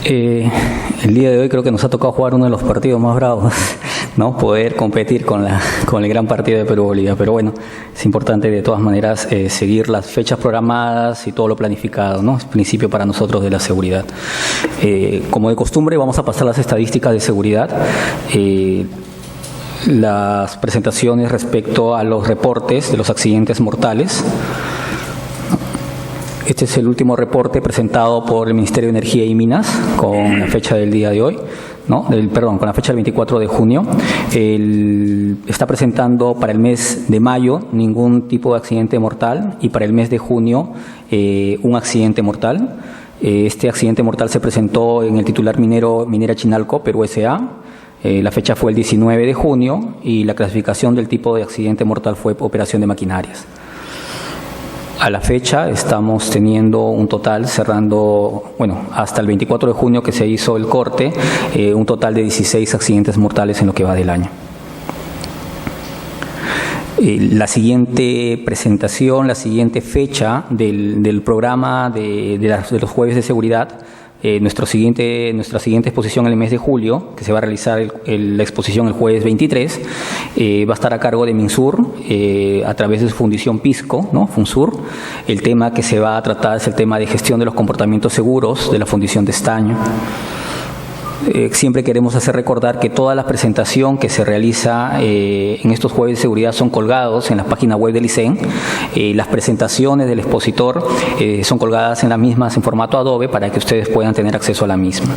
El día de hoy creo que nos ha tocado jugar uno de los partidos más bravos, ¿no? Poder competir con el gran partido de Perú-Bolivia. Pero bueno, es importante de todas maneras seguir las fechas programadas y todo lo planificado, ¿no? Es principio para nosotros de la seguridad. Como de costumbre, vamos a pasar las estadísticas de seguridad. Las presentaciones respecto a los reportes de los accidentes mortales. Este es el último reporte presentado por el Ministerio de Energía y Minas con la fecha del día de hoy, ¿no? Con la fecha del 24 de junio. Está presentando para el mes de mayo ningún tipo de accidente mortal y para el mes de junio un accidente mortal. Este accidente mortal se presentó en el titular Minera Chinalco, Perú S.A. La fecha fue el 19 de junio y la clasificación del tipo de accidente mortal fue operación de maquinarias. A la fecha estamos teniendo un total, cerrando, hasta el 24 de junio que se hizo el corte, un total de 16 accidentes mortales en lo que va del año. La siguiente presentación, la siguiente fecha del programa de los jueves de seguridad, nuestra siguiente exposición en el mes de julio, que se va a realizar la exposición el jueves 23, va a estar a cargo de MINSUR a través de su fundición PISCO, ¿no? FUNSUR. El tema que se va a tratar es el tema de gestión de los comportamientos seguros de la fundición de estaño. Siempre queremos hacer recordar que toda la presentación que se realiza en estos jueves de seguridad son colgados en la página web del ICEN. Las presentaciones del expositor son colgadas en las mismas en formato Adobe para que ustedes puedan tener acceso a la misma.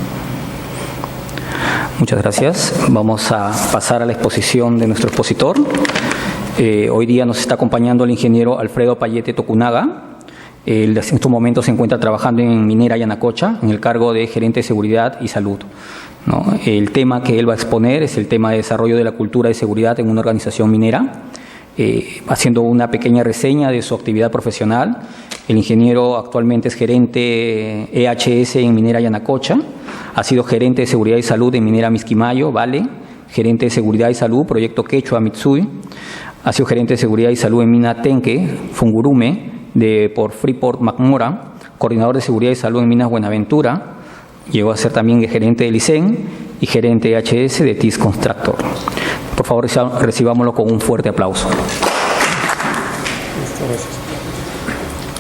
Muchas gracias. Vamos a pasar a la exposición de nuestro expositor. Hoy día nos está acompañando el ingeniero Alfredo Payete Tokunaga. En estos momentos se encuentra trabajando en Minera Yanacocha, en el cargo de gerente de seguridad y salud, ¿no? El tema que él va a exponer es el tema de desarrollo de la cultura de seguridad en una organización minera, haciendo una pequeña reseña de su actividad profesional. El ingeniero actualmente es gerente EHS en Minera Yanacocha, ha sido gerente de seguridad y salud en Minera Misquimayo, Vale, gerente de seguridad y salud, proyecto Quechua Mitsui, ha sido gerente de seguridad y salud en Mina Tenque, Fungurume, por Freeport Macmora, coordinador de seguridad y salud en Minas Buenaventura, llegó a ser también gerente del ICEN y gerente HS de TIS Constructor. Por favor, recibámoslo con un fuerte aplauso.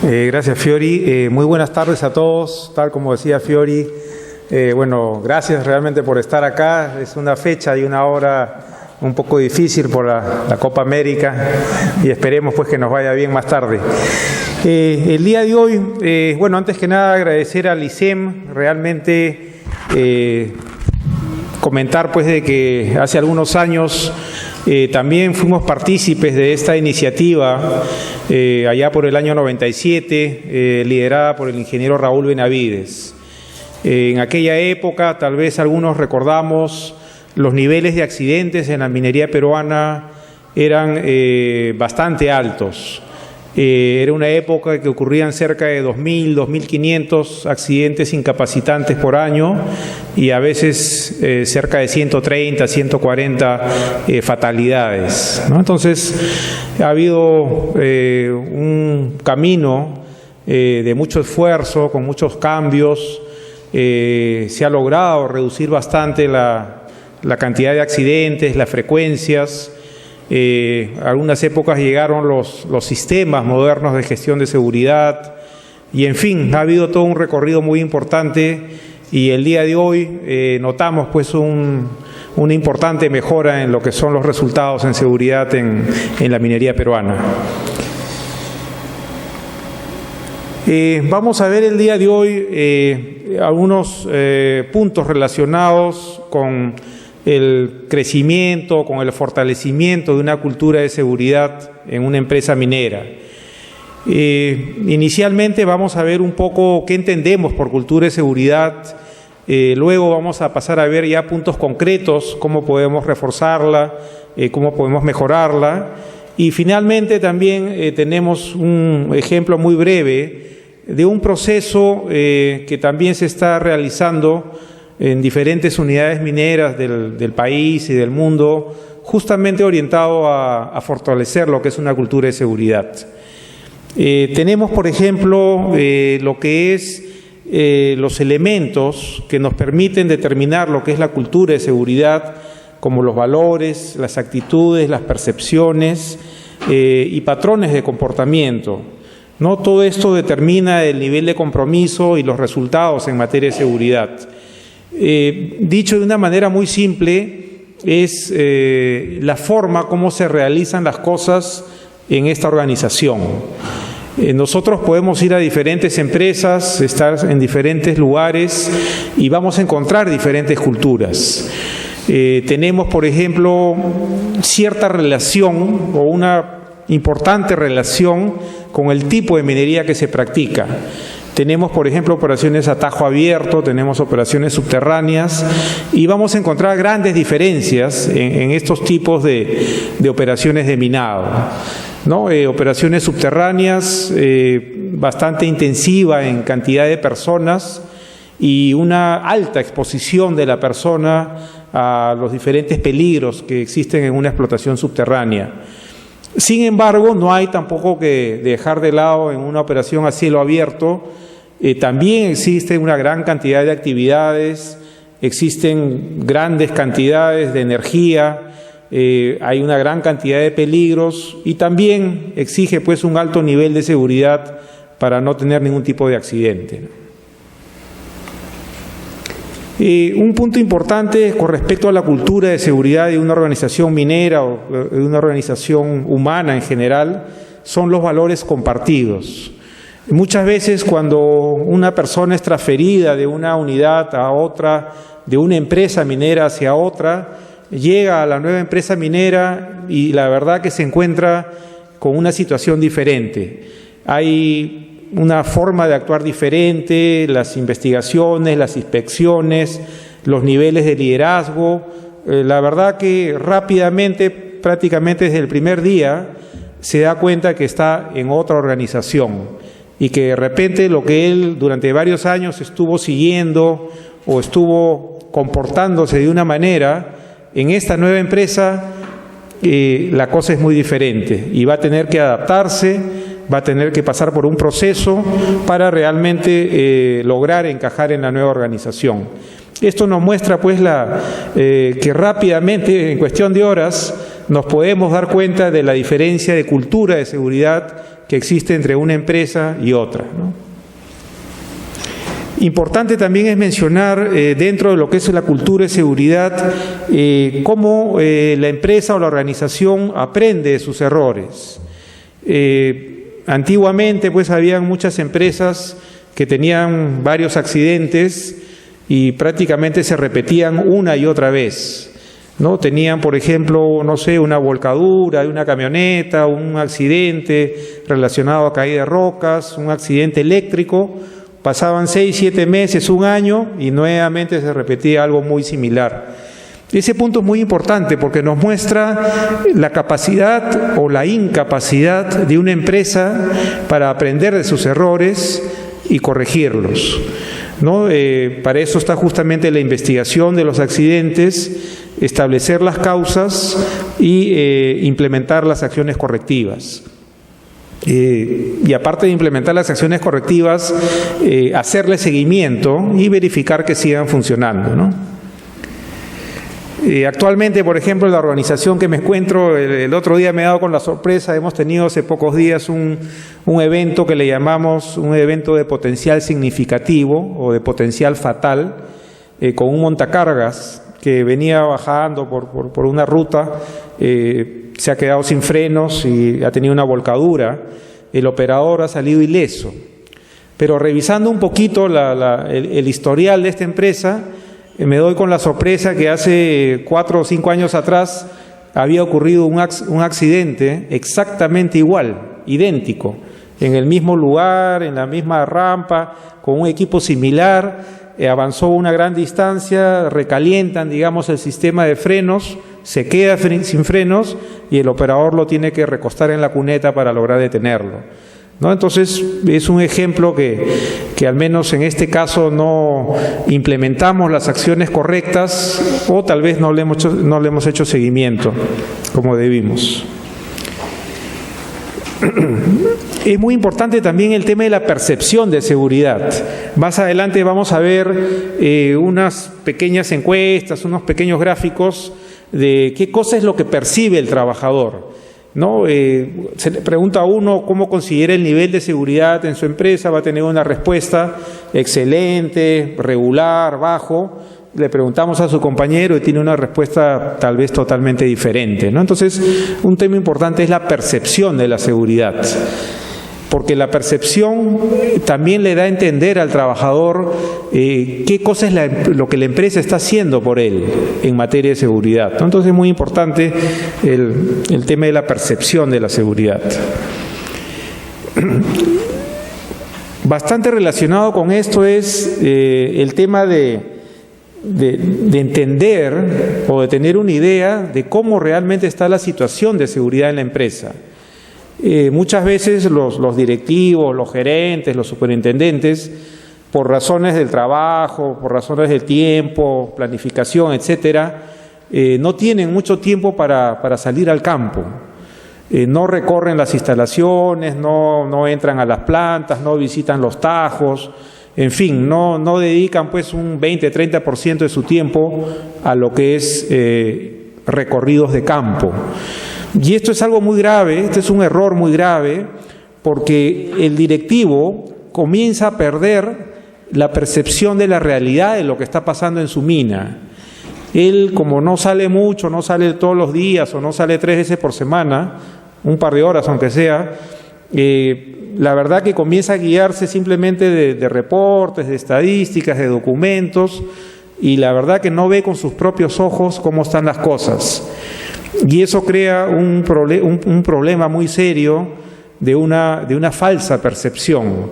Gracias, Fiori. Muy buenas tardes a todos. Tal como decía Fiori, gracias realmente por estar acá. Es una fecha y una hora un poco difícil por la Copa América y esperemos pues que nos vaya bien más tarde. El día de hoy, antes que nada agradecer al ICEM, realmente comentar pues de que hace algunos años también fuimos partícipes de esta iniciativa allá por el año 97, liderada por el ingeniero Raúl Benavides. En aquella época tal vez algunos recordamos los niveles de accidentes en la minería peruana eran bastante altos. Era una época que ocurrían cerca de 2.000, 2.500 accidentes incapacitantes por año y a veces cerca de 130, 140 fatalidades, ¿no? Entonces, ha habido un camino de mucho esfuerzo, con muchos cambios. Se ha logrado reducir bastante la cantidad de accidentes, las frecuencias. Algunas épocas llegaron los sistemas modernos de gestión de seguridad y, en fin, ha habido todo un recorrido muy importante y el día de hoy notamos pues una importante mejora en lo que son los resultados en seguridad en la minería peruana. Vamos a ver el día de hoy algunos puntos relacionados con el crecimiento, con el fortalecimiento de una cultura de seguridad en una empresa minera. Inicialmente vamos a ver un poco qué entendemos por cultura de seguridad, luego vamos a pasar a ver ya puntos concretos, cómo podemos reforzarla, cómo podemos mejorarla y finalmente también tenemos un ejemplo muy breve de un proceso que también se está realizando en diferentes unidades mineras del país y del mundo, justamente orientado a fortalecer lo que es una cultura de seguridad. Tenemos, por ejemplo, lo que es los elementos que nos permiten determinar lo que es la cultura de seguridad, como los valores, las actitudes, las percepciones y patrones de comportamiento. ¿No? Todo esto determina el nivel de compromiso y los resultados en materia de seguridad. Dicho de una manera muy simple, es la forma como se realizan las cosas en esta organización. Nosotros podemos ir a diferentes empresas, estar en diferentes lugares y vamos a encontrar diferentes culturas. Tenemos, por ejemplo, cierta relación o una importante relación con el tipo de minería que se practica. Tenemos, por ejemplo, operaciones a tajo abierto, tenemos operaciones subterráneas y vamos a encontrar grandes diferencias en estos tipos de operaciones de minado, ¿no? Operaciones subterráneas bastante intensiva en cantidad de personas y una alta exposición de la persona a los diferentes peligros que existen en una explotación subterránea. Sin embargo, no hay tampoco que dejar de lado en una operación a cielo abierto. También existe una gran cantidad de actividades, existen grandes cantidades de energía, hay una gran cantidad de peligros y también exige pues un alto nivel de seguridad para no tener ningún tipo de accidente. Un punto importante con respecto a la cultura de seguridad de una organización minera o de una organización humana en general son los valores compartidos. Muchas veces cuando una persona es transferida de una unidad a otra, de una empresa minera hacia otra, llega a la nueva empresa minera y la verdad que se encuentra con una situación diferente. Hay una forma de actuar diferente, las investigaciones, las inspecciones, los niveles de liderazgo. La verdad que rápidamente, prácticamente desde el primer día, se da cuenta que está en otra organización y que de repente lo que él durante varios años estuvo siguiendo o estuvo comportándose de una manera, en esta nueva empresa la cosa es muy diferente y va a tener que adaptarse, va a tener que pasar por un proceso para realmente lograr encajar en la nueva organización. Esto nos muestra pues que rápidamente, en cuestión de horas, nos podemos dar cuenta de la diferencia de cultura de seguridad que existe entre una empresa y otra, ¿no? Importante también es mencionar dentro de lo que es la cultura de seguridad cómo la empresa o la organización aprende de sus errores. Antiguamente pues habían muchas empresas que tenían varios accidentes y prácticamente se repetían una y otra vez, ¿no? Tenían, por ejemplo, no sé, una volcadura de una camioneta, un accidente relacionado a caída de rocas, un accidente eléctrico, pasaban 6, 7 meses, un año y nuevamente se repetía algo muy similar. Ese punto es muy importante porque nos muestra la capacidad o la incapacidad de una empresa para aprender de sus errores y corregirlos, ¿no? Para eso está justamente la investigación de los accidentes, establecer las causas y implementar las acciones correctivas. Y aparte de implementar las acciones correctivas, hacerle seguimiento y verificar que sigan funcionando, ¿no? Actualmente, por ejemplo, la organización que me encuentro, el otro día me he dado con la sorpresa, hemos tenido hace pocos días un evento que le llamamos un evento de potencial significativo o de potencial fatal, con un montacargas que venía bajando por una ruta, se ha quedado sin frenos y ha tenido una volcadura. El operador ha salido ileso. Pero revisando un poquito el historial de esta empresa, me doy con la sorpresa que hace 4 o 5 años atrás había ocurrido un accidente exactamente igual, idéntico, en el mismo lugar, en la misma rampa, con un equipo similar. Avanzó una gran distancia, recalientan, digamos, el sistema de frenos, se queda sin frenos y el operador lo tiene que recostar en la cuneta para lograr detenerlo, ¿no? Entonces, es un ejemplo que al menos en este caso no implementamos las acciones correctas o tal vez no le hemos hecho seguimiento como debimos. Es muy importante también el tema de la percepción de seguridad. Más adelante vamos a ver unas pequeñas encuestas, unos pequeños gráficos de qué cosa es lo que percibe el trabajador, ¿no? Se le pregunta a uno cómo considera el nivel de seguridad en su empresa, va a tener una respuesta excelente, regular, bajo. Le preguntamos a su compañero y tiene una respuesta tal vez totalmente diferente, ¿no? Entonces, un tema importante es la percepción de la seguridad, porque la percepción también le da a entender al trabajador qué cosa es lo que la empresa está haciendo por él en materia de seguridad, ¿no? Entonces es muy importante el tema de la percepción de la seguridad. Bastante relacionado con esto es el tema de entender o de tener una idea de cómo realmente está la situación de seguridad en la empresa. Muchas veces los directivos, los gerentes, los superintendentes, por razones del trabajo, por razones del tiempo, planificación, etcétera, no tienen mucho tiempo para salir al campo. No recorren las instalaciones, no entran a las plantas, no visitan los tajos, en fin, no dedican pues un 20-30% de su tiempo a lo que es recorridos de campo. Y esto es algo muy grave, este es un error muy grave, porque el directivo comienza a perder la percepción de la realidad de lo que está pasando en su mina. Él, como no sale mucho, no sale todos los días o no sale 3 veces por semana, un par de horas aunque sea, la verdad que comienza a guiarse simplemente de reportes, de estadísticas, de documentos, y la verdad que no ve con sus propios ojos cómo están las cosas. Y eso crea un problema muy serio de una falsa percepción,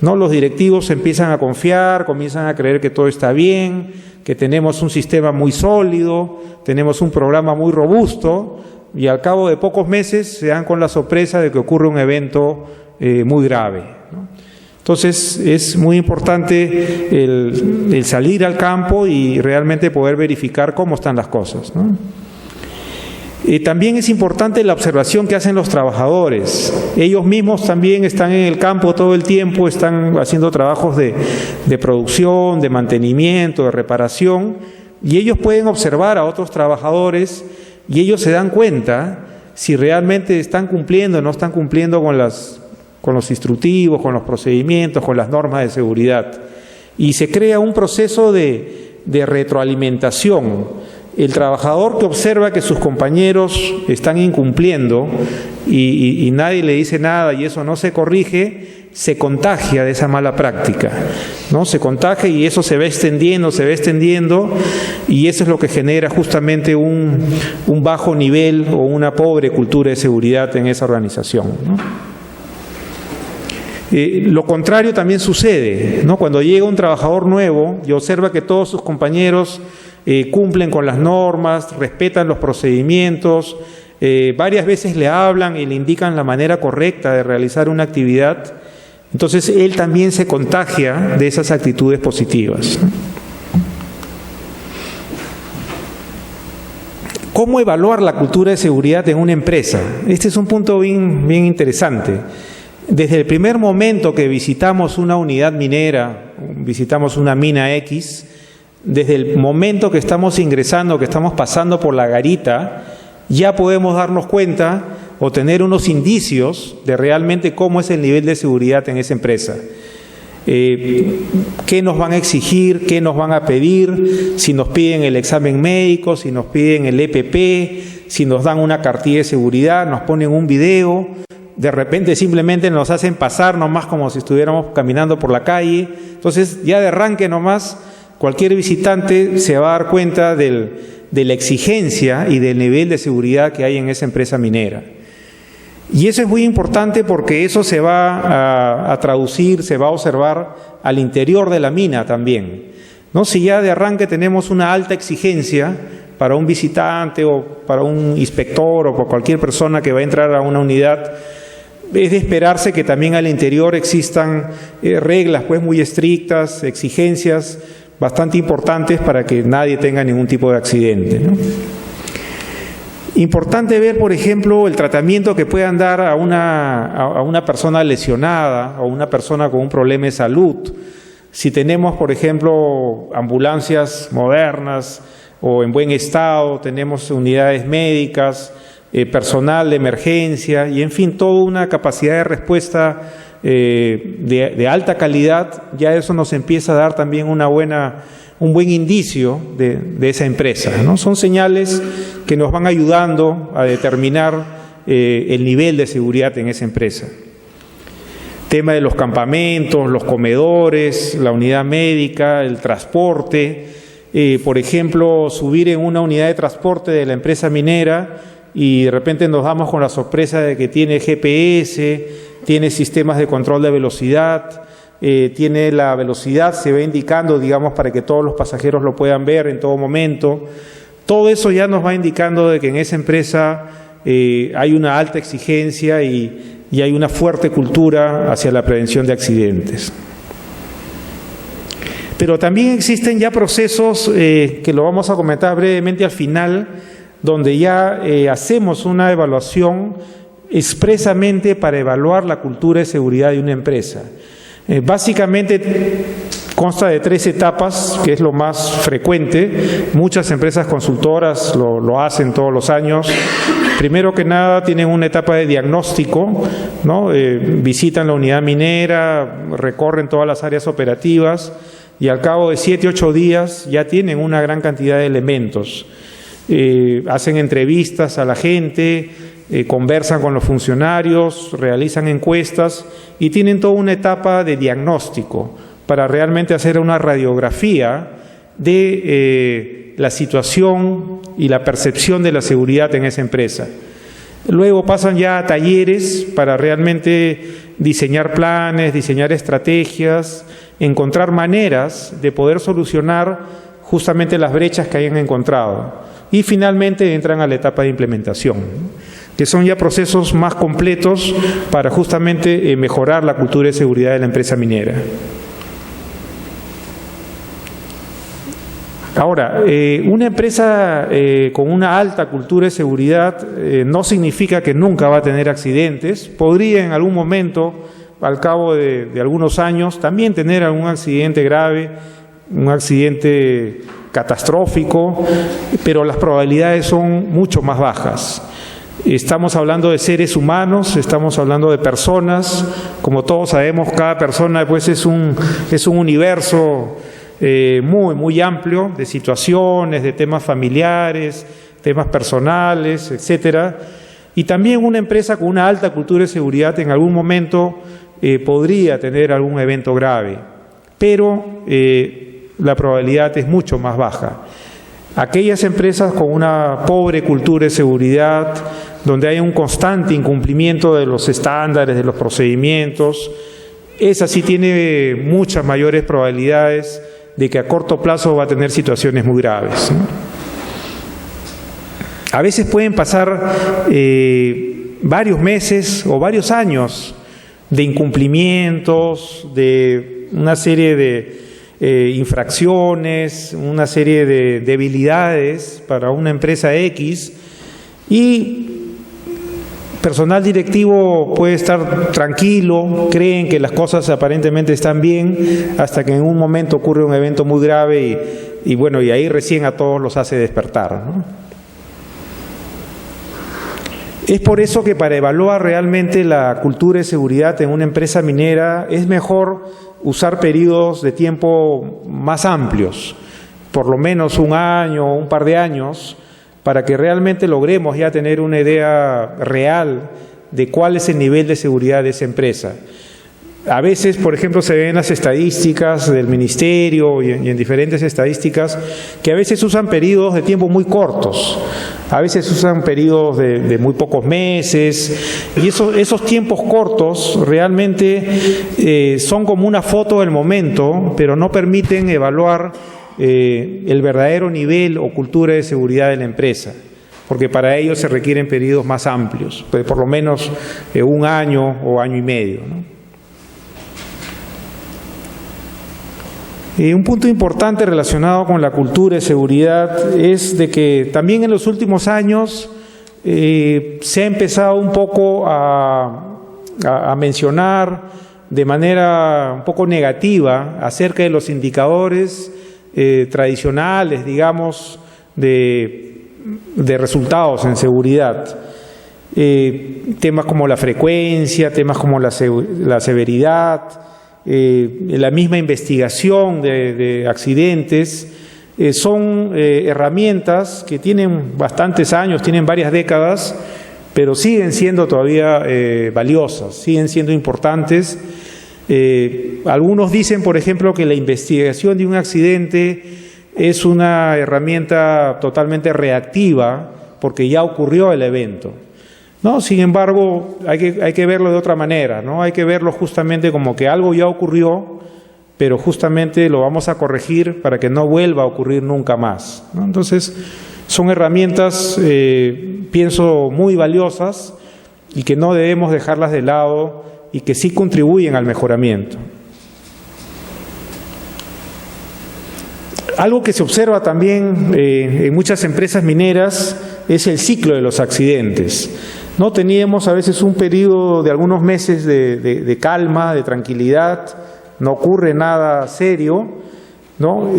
¿no? Los directivos empiezan a confiar, comienzan a creer que todo está bien, que tenemos un sistema muy sólido, tenemos un programa muy robusto, y al cabo de pocos meses se dan con la sorpresa de que ocurre un evento muy grave, ¿no? Entonces es muy importante el salir al campo y realmente poder verificar cómo están las cosas, ¿no? También es importante la observación que hacen los trabajadores. Ellos mismos también están en el campo todo el tiempo, están haciendo trabajos de producción, de mantenimiento, de reparación, y ellos pueden observar a otros trabajadores y ellos se dan cuenta si realmente están cumpliendo o no están cumpliendo con los instructivos, con los procedimientos, con las normas de seguridad. Y se crea un proceso de retroalimentación. El trabajador que observa que sus compañeros están incumpliendo y nadie le dice nada y eso no se corrige, se contagia de esa mala práctica, ¿no? Se contagia y eso se va extendiendo y eso es lo que genera justamente un bajo nivel o una pobre cultura de seguridad en esa organización, ¿no? Lo contrario también sucede, ¿no? Cuando llega un trabajador nuevo y observa que todos sus compañeros cumplen con las normas, respetan los procedimientos, varias veces le hablan y le indican la manera correcta de realizar una actividad, entonces él también se contagia de esas actitudes positivas. ¿Cómo evaluar la cultura de seguridad en una empresa? Este es un punto bien interesante. Desde el primer momento que visitamos una unidad minera, visitamos una mina X, desde el momento que estamos ingresando, que estamos pasando por la garita, ya podemos darnos cuenta o tener unos indicios de realmente cómo es el nivel de seguridad en esa empresa. ¿Qué nos van a exigir? ¿Qué nos van a pedir? Si nos piden el examen médico, si nos piden el EPP, si nos dan una cartilla de seguridad, nos ponen un video, de repente simplemente nos hacen pasar nomás como si estuviéramos caminando por la calle. Entonces ya de arranque nomás cualquier visitante se va a dar cuenta de la exigencia y del nivel de seguridad que hay en esa empresa minera. Y eso es muy importante porque eso se va a traducir, se va a observar al interior de la mina también, ¿no? Si ya de arranque tenemos una alta exigencia para un visitante o para un inspector o para cualquier persona que va a entrar a una unidad, es de esperarse que también al interior existan reglas pues muy estrictas, exigencias bastante importantes para que nadie tenga ningún tipo de accidente, ¿no? Importante ver, por ejemplo, el tratamiento que puedan dar a una persona lesionada o una persona con un problema de salud. Si tenemos, por ejemplo, ambulancias modernas o en buen estado, tenemos unidades médicas, personal de emergencia y, en fin, toda una capacidad de respuesta de alta calidad, ya eso nos empieza a dar también un buen indicio de esa empresa, ¿no? Son señales que nos van ayudando a determinar el nivel de seguridad en esa empresa. Tema de los campamentos, los comedores, la unidad médica, el transporte. Por ejemplo, subir en una unidad de transporte de la empresa minera y de repente nos damos con la sorpresa de que tiene GPS, tiene sistemas de control de velocidad, tiene la velocidad, se va indicando, digamos, para que todos los pasajeros lo puedan ver en todo momento. Todo eso ya nos va indicando de que en esa empresa hay una alta exigencia y hay una fuerte cultura hacia la prevención de accidentes. Pero también existen ya procesos que lo vamos a comentar brevemente al final, donde ya hacemos una evaluación expresamente para evaluar la cultura de seguridad de una empresa. Básicamente consta de 3 etapas, que es lo más frecuente. Muchas empresas consultoras lo hacen todos los años. Primero que nada tienen una etapa de diagnóstico, ¿no? Visitan la unidad minera, recorren todas las áreas operativas y al cabo de 7, 8 días ya tienen una gran cantidad de elementos. Hacen entrevistas a la gente, conversan con los funcionarios, realizan encuestas y tienen toda una etapa de diagnóstico para realmente hacer una radiografía de la situación y la percepción de la seguridad en esa empresa. Luego pasan ya a talleres para realmente diseñar planes, diseñar estrategias, encontrar maneras de poder solucionar justamente las brechas que hayan encontrado. Y finalmente entran a la etapa de implementación, que son ya procesos más completos para justamente mejorar la cultura de seguridad de la empresa minera. Ahora, una empresa con una alta cultura de seguridad no significa que nunca va a tener accidentes. Podría en algún momento, al cabo de algunos años, también tener algún accidente grave, un accidente catastrófico, pero las probabilidades son mucho más bajas. Estamos hablando de seres humanos, estamos hablando de personas. Como todos sabemos, cada persona pues es un universo muy amplio de situaciones, de temas familiares, temas personales, etcétera. Y también una empresa con una alta cultura de seguridad en algún momento podría tener algún evento grave, pero la probabilidad es mucho más baja. Aquellas empresas con una pobre cultura de seguridad, donde hay un constante incumplimiento de los estándares, de los procedimientos, esa sí tiene muchas mayores probabilidades de que a corto plazo va a tener situaciones muy graves, ¿no? A veces pueden pasar varios meses o varios años de incumplimientos, de una serie de infracciones, una serie de debilidades para una empresa X, y personal directivo puede estar tranquilo, creen que las cosas aparentemente están bien, hasta que en un momento ocurre un evento muy grave y ahí recién a todos los hace despertar, ¿no? Es por eso que para evaluar realmente la cultura de seguridad en una empresa minera es mejor usar periodos de tiempo más amplios, por lo menos un año o un par de años, para que realmente logremos ya tener una idea real de cuál es el nivel de seguridad de esa empresa. A veces, por ejemplo, se ven las estadísticas del ministerio y en diferentes estadísticas que a veces usan periodos de tiempo muy cortos, a veces usan periodos de muy pocos meses, y esos tiempos cortos realmente son como una foto del momento, pero no permiten evaluar el verdadero nivel o cultura de seguridad de la empresa, porque para ello se requieren periodos más amplios, por lo menos un año o año y medio, ¿no? Un punto importante relacionado con la cultura de seguridad es de que también en los últimos años se ha empezado un poco a mencionar de manera un poco negativa acerca de los indicadores tradicionales, digamos, de resultados en seguridad. Temas como la frecuencia, temas como la severidad, la misma investigación de accidentes, son herramientas que tienen bastantes años, tienen varias décadas, pero siguen siendo todavía valiosas, siguen siendo importantes. Algunos dicen, por ejemplo, que la investigación de un accidente es una herramienta totalmente reactiva porque ya ocurrió el evento, ¿no? Sin embargo, hay que verlo de otra manera, ¿no? Hay que verlo justamente como que algo ya ocurrió, pero justamente lo vamos a corregir para que no vuelva a ocurrir nunca más, ¿no? Entonces, son herramientas, pienso, muy valiosas y que no debemos dejarlas de lado y que sí contribuyen al mejoramiento. Algo que se observa también en muchas empresas mineras es el ciclo de los accidentes. No teníamos a veces un periodo de algunos meses de calma, de tranquilidad, no ocurre nada serio, ¿no?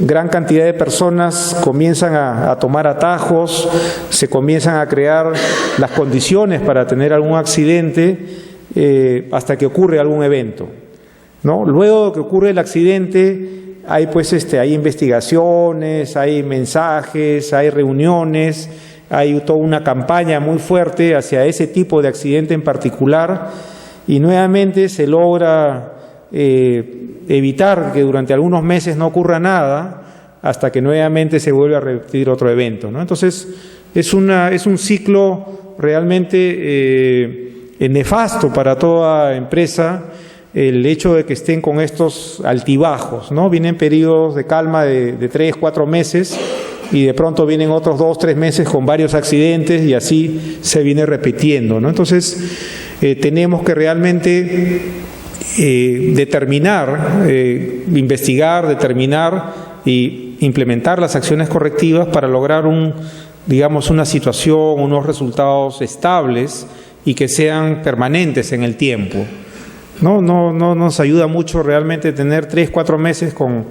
Gran cantidad de personas comienzan a tomar atajos, se comienzan a crear las condiciones para tener algún accidente hasta que ocurre algún evento, ¿no? Luego de que ocurre el accidente, hay hay investigaciones, hay mensajes, hay reuniones, hay toda una campaña muy fuerte hacia ese tipo de accidente en particular y nuevamente se logra evitar que durante algunos meses no ocurra nada hasta que nuevamente se vuelve a repetir otro evento, ¿no? Entonces, es un ciclo realmente nefasto para toda empresa el hecho de que estén con estos altibajos, ¿no? Vienen periodos de calma de 3, 4 meses y de pronto vienen otros 2, 3 meses con varios accidentes y así se viene repitiendo, ¿no? Entonces, tenemos que realmente investigar, determinar y implementar las acciones correctivas para lograr una situación, unos resultados estables y que sean permanentes en el tiempo. No nos ayuda mucho realmente tener 3, 4 meses con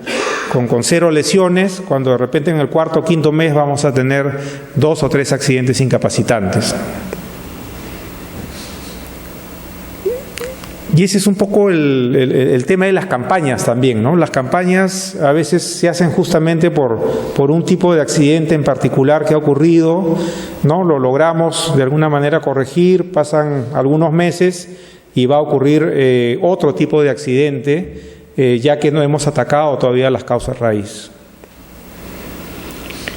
0 lesiones, cuando de repente en el cuarto o quinto mes vamos a tener 2 o 3 accidentes incapacitantes. Y ese es un poco el tema de las campañas también, ¿no? Las campañas a veces se hacen justamente por un tipo de accidente en particular que ha ocurrido, ¿no? Lo logramos de alguna manera corregir, pasan algunos meses y va a ocurrir otro tipo de accidente, ya que no hemos atacado todavía las causas raíz.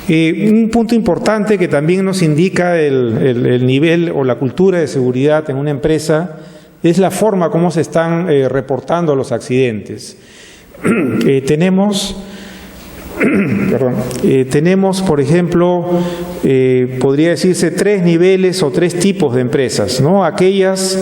Un punto importante que también nos indica el nivel o la cultura de seguridad en una empresa es la forma como se están reportando los accidentes. Tenemos, por ejemplo, podría decirse 3 niveles o 3 tipos de empresas, ¿no? Aquellas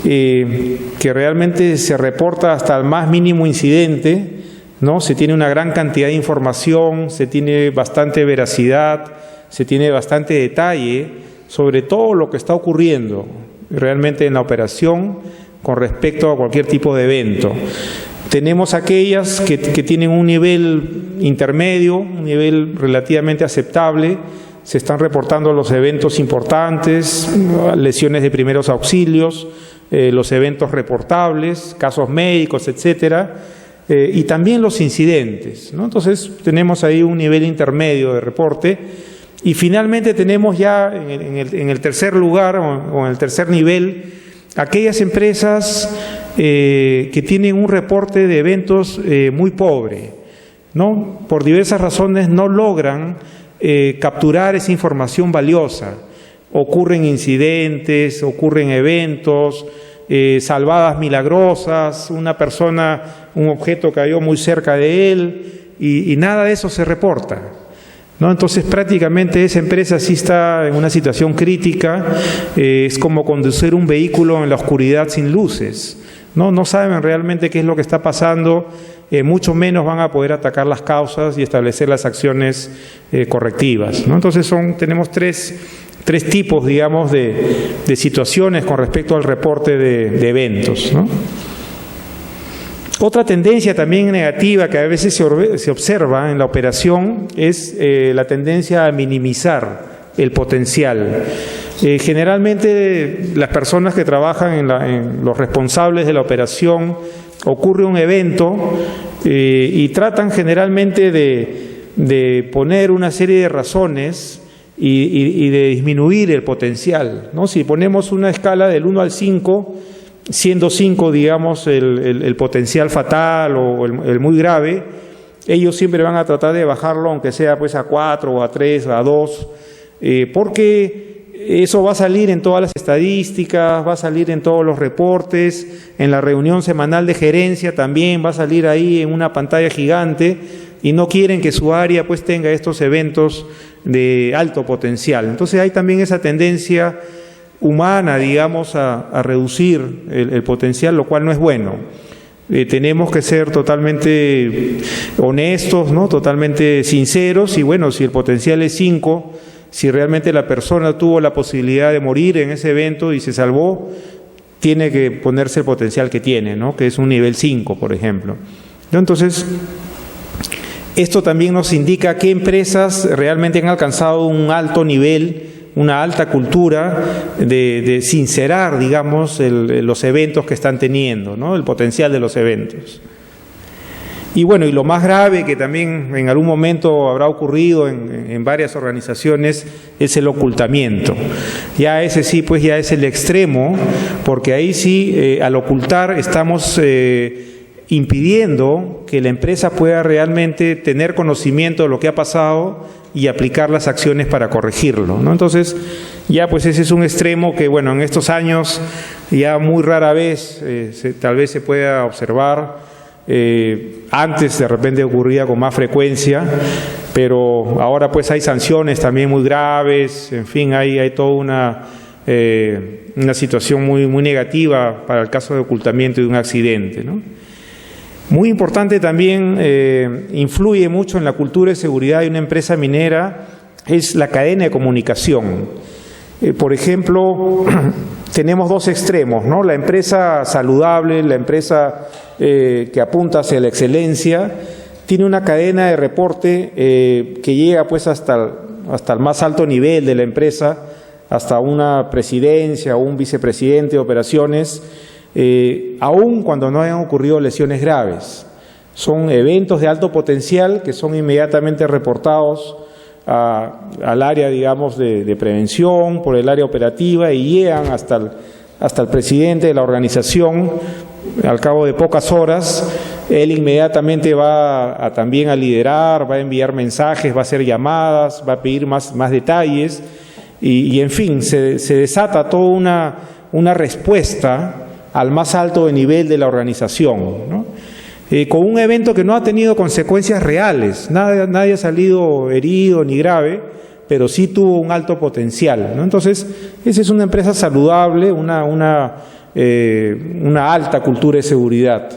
que realmente se reporta hasta el más mínimo incidente, ¿no? Se tiene una gran cantidad de información, se tiene bastante veracidad, se tiene bastante detalle sobre todo lo que está ocurriendo realmente en la operación con respecto a cualquier tipo de evento. Tenemos aquellas que tienen un nivel intermedio, un nivel relativamente aceptable, se están reportando los eventos importantes, lesiones de primeros auxilios, los eventos reportables, casos médicos, etcétera, y también los incidentes, ¿no? Entonces tenemos ahí un nivel intermedio de reporte. Y finalmente tenemos ya en el tercer lugar o en el tercer nivel aquellas empresas que tienen un reporte de eventos muy pobre, ¿no? Por diversas razones no logran capturar esa información valiosa. Ocurren incidentes, ocurren eventos, salvadas milagrosas, una persona, un objeto cayó muy cerca de él y nada de eso se reporta, ¿no? Entonces prácticamente esa empresa sí está en una situación crítica, es como conducir un vehículo en la oscuridad sin luces, ¿no? No saben realmente qué es lo que está pasando mucho menos van a poder atacar las causas y establecer las acciones correctivas, ¿no? Entonces tenemos tres tipos, digamos, de situaciones con respecto al reporte de eventos, ¿no? Otra tendencia también negativa que a veces se observa en la operación es la tendencia a minimizar el potencial. Generalmente las personas que trabajan en los responsables de la operación, ocurre un evento y tratan generalmente de poner una serie de razones y de disminuir el potencial, ¿no? Si ponemos una escala del 1 al 5, siendo 5, digamos, el potencial fatal o el muy grave, ellos siempre van a tratar de bajarlo, aunque sea pues a 4 o a 3 o a 2, porque eso va a salir en todas las estadísticas, va a salir en todos los reportes, en la reunión semanal de gerencia también va a salir ahí en una pantalla gigante, y no quieren que su área pues tenga estos eventos de alto potencial. Entonces hay también esa tendencia humana, digamos, a reducir el potencial, lo cual no es bueno. Tenemos que ser totalmente honestos, ¿no? Totalmente sinceros, y bueno, si el potencial es 5, si realmente la persona tuvo la posibilidad de morir en ese evento y se salvó, tiene que ponerse el potencial que tiene, ¿no? Que es un nivel 5, por ejemplo. Entonces, esto también nos indica qué empresas realmente han alcanzado un alto nivel, una alta cultura de sincerar, digamos, los eventos que están teniendo, ¿no? El potencial de los eventos. Y bueno, y lo más grave que también en algún momento habrá ocurrido en varias organizaciones es el ocultamiento. Ya ese sí, pues ya es el extremo, porque ahí sí, al ocultar estamos impidiendo que la empresa pueda realmente tener conocimiento de lo que ha pasado y aplicar las acciones para corregirlo, ¿no? Entonces, ya pues ese es un extremo que, bueno, en estos años ya muy rara vez tal vez se pueda observar. Antes de repente ocurría con más frecuencia, pero ahora pues hay sanciones también muy graves, en fin, hay toda una situación muy negativa para el caso de ocultamiento de un accidente, ¿no? Muy importante también, influye mucho en la cultura de seguridad de una empresa minera, es la cadena de comunicación. Por ejemplo, tenemos dos extremos, ¿no? La empresa saludable, la empresa que apunta hacia la excelencia, tiene una cadena de reporte que llega pues hasta el más alto nivel de la empresa, hasta una presidencia o un vicepresidente de operaciones, aun cuando no hayan ocurrido lesiones graves. Son eventos de alto potencial que son inmediatamente reportados al área, digamos, de prevención, por el área operativa, y llegan hasta el presidente de la organización. Al cabo de pocas horas, él inmediatamente va también a liderar, va a enviar mensajes, va a hacer llamadas, va a pedir más detalles, y en fin, se desata toda una respuesta al más alto nivel de la organización, ¿no? Con un evento que no ha tenido consecuencias reales, nadie ha salido herido ni grave, pero sí tuvo un alto potencial, ¿no? Entonces, esa es una empresa saludable, una alta cultura de seguridad.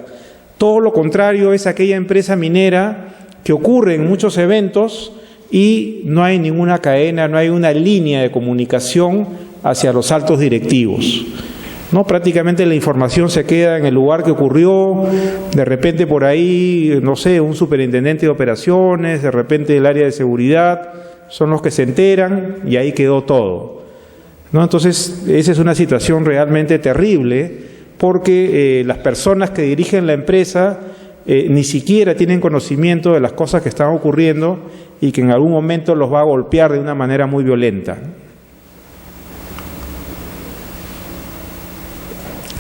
Todo lo contrario es aquella empresa minera que ocurre en muchos eventos y no hay ninguna cadena, no hay una línea de comunicación hacia los altos directivos, ¿no? Prácticamente la información se queda en el lugar que ocurrió, de repente por ahí, no sé, un superintendente de operaciones, de repente el área de seguridad, son los que se enteran y ahí quedó todo, ¿no? Entonces, esa es una situación realmente terrible, porque las personas que dirigen la empresa ni siquiera tienen conocimiento de las cosas que están ocurriendo y que en algún momento los va a golpear de una manera muy violenta.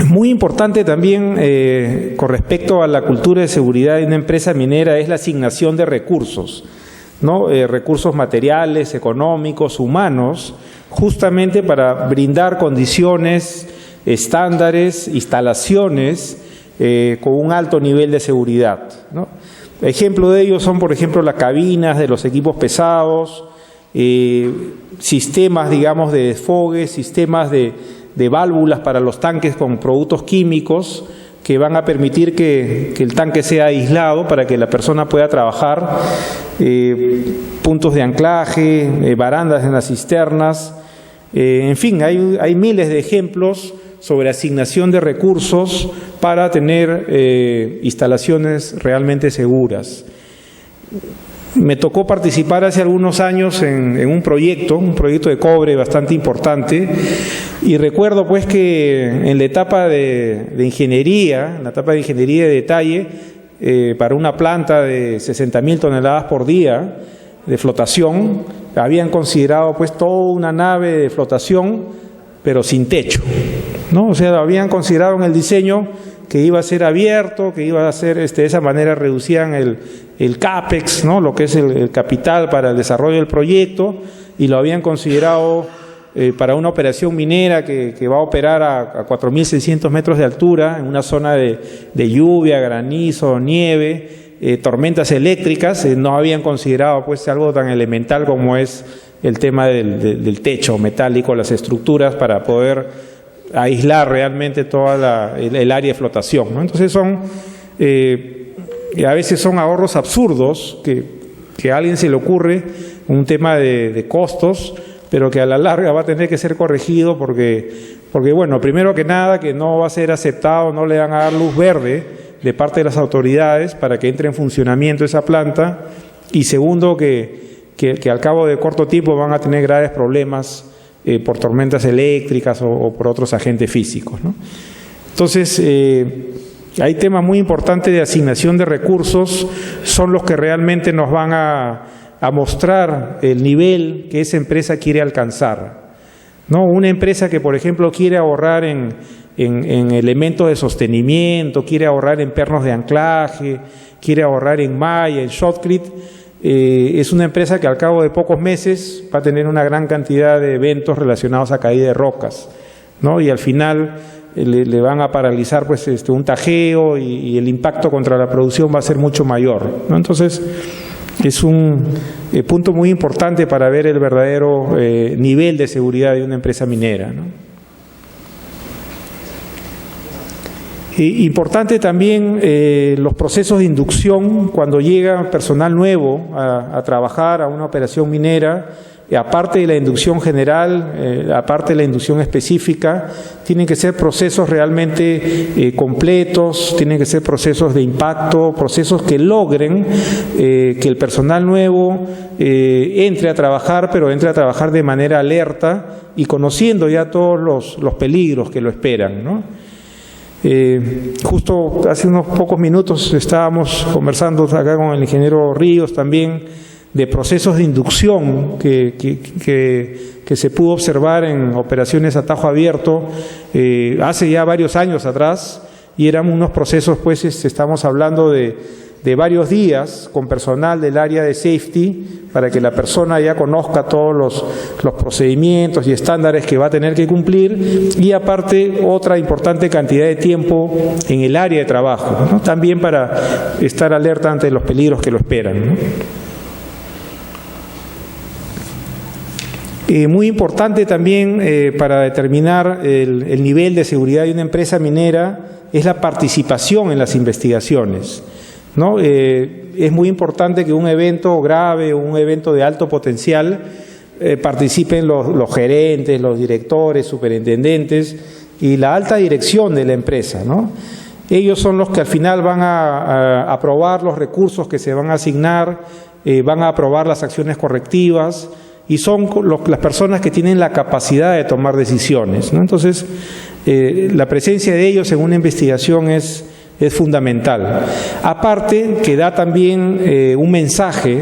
Muy importante también con respecto a la cultura de seguridad de una empresa minera es la asignación de recursos, ¿no? Recursos materiales, económicos, humanos, justamente para brindar condiciones, estándares, instalaciones con un alto nivel de seguridad, ¿no? Ejemplo de ello son, por ejemplo, las cabinas de los equipos pesados, sistemas, digamos, de desfogue, sistemas de válvulas para los tanques con productos químicos que van a permitir que el tanque sea aislado para que la persona pueda trabajar, puntos de anclaje, barandas en las cisternas, en fin, hay miles de ejemplos sobre asignación de recursos para tener instalaciones realmente seguras. Me tocó participar hace algunos años en un proyecto de cobre bastante importante, y recuerdo pues que en la etapa de ingeniería, de detalle, para una planta de 60.000 toneladas por día de flotación, habían considerado pues toda una nave de flotación, pero sin techo, ¿no? O sea, habían considerado en el diseño que iba a ser abierto, que iba a ser, de esa manera reducían el CAPEX, ¿no? Lo que es el capital para el desarrollo del proyecto, y lo habían considerado para una operación minera que va a operar a 4.600 metros de altura, en una zona de lluvia, granizo, nieve, tormentas eléctricas. No habían considerado pues algo tan elemental como es el tema del techo metálico, las estructuras, para poder aislar realmente toda el área de flotación, ¿no? Entonces a veces son ahorros absurdos que a alguien se le ocurre, un tema de costos, pero que a la larga va a tener que ser corregido porque bueno, primero que nada, que no va a ser aceptado, no le van a dar luz verde de parte de las autoridades para que entre en funcionamiento esa planta, y segundo, que al cabo de corto tiempo van a tener graves problemas por tormentas eléctricas o por otros agentes físicos, ¿no? Entonces, hay temas muy importantes de asignación de recursos, son los que realmente nos van a mostrar el nivel que esa empresa quiere alcanzar, ¿no? Una empresa que, por ejemplo, quiere ahorrar en elementos de sostenimiento, quiere ahorrar en pernos de anclaje, quiere ahorrar en malla, en shotcrete, es una empresa que al cabo de pocos meses va a tener una gran cantidad de eventos relacionados a caída de rocas, ¿no? Y al final le van a paralizar pues un tajeo, y el impacto contra la producción va a ser mucho mayor, ¿no? Entonces, es un punto muy importante para ver el verdadero nivel de seguridad de una empresa minera, ¿no? Importante también los procesos de inducción cuando llega personal nuevo a trabajar a una operación minera. Aparte de la inducción general, aparte de la inducción específica, tienen que ser procesos realmente completos, tienen que ser procesos de impacto, procesos que logren que el personal nuevo entre a trabajar, pero entre a trabajar de manera alerta y conociendo ya todos los peligros que lo esperan, ¿no? Justo hace unos pocos minutos estábamos conversando acá con el ingeniero Ríos también de procesos de inducción que se pudo observar en operaciones a tajo abierto hace ya varios años atrás, y eran unos procesos, pues estamos hablando de varios días con personal del área de safety para que la persona ya conozca todos los procedimientos y estándares que va a tener que cumplir, y aparte otra importante cantidad de tiempo en el área de trabajo, ¿no? También para estar alerta ante los peligros que lo esperan, ¿no? Muy importante también para determinar el nivel de seguridad de una empresa minera es la participación en las investigaciones, ¿no? Es muy importante que un evento grave o un evento de alto potencial participen los gerentes, los directores, superintendentes y la alta dirección de la empresa, ¿no? Ellos son los que al final van a aprobar los recursos que se van a asignar, van a aprobar las acciones correctivas, y son las personas que tienen la capacidad de tomar decisiones, ¿no? Entonces, la presencia de ellos en una investigación es fundamental. Aparte, que da también un mensaje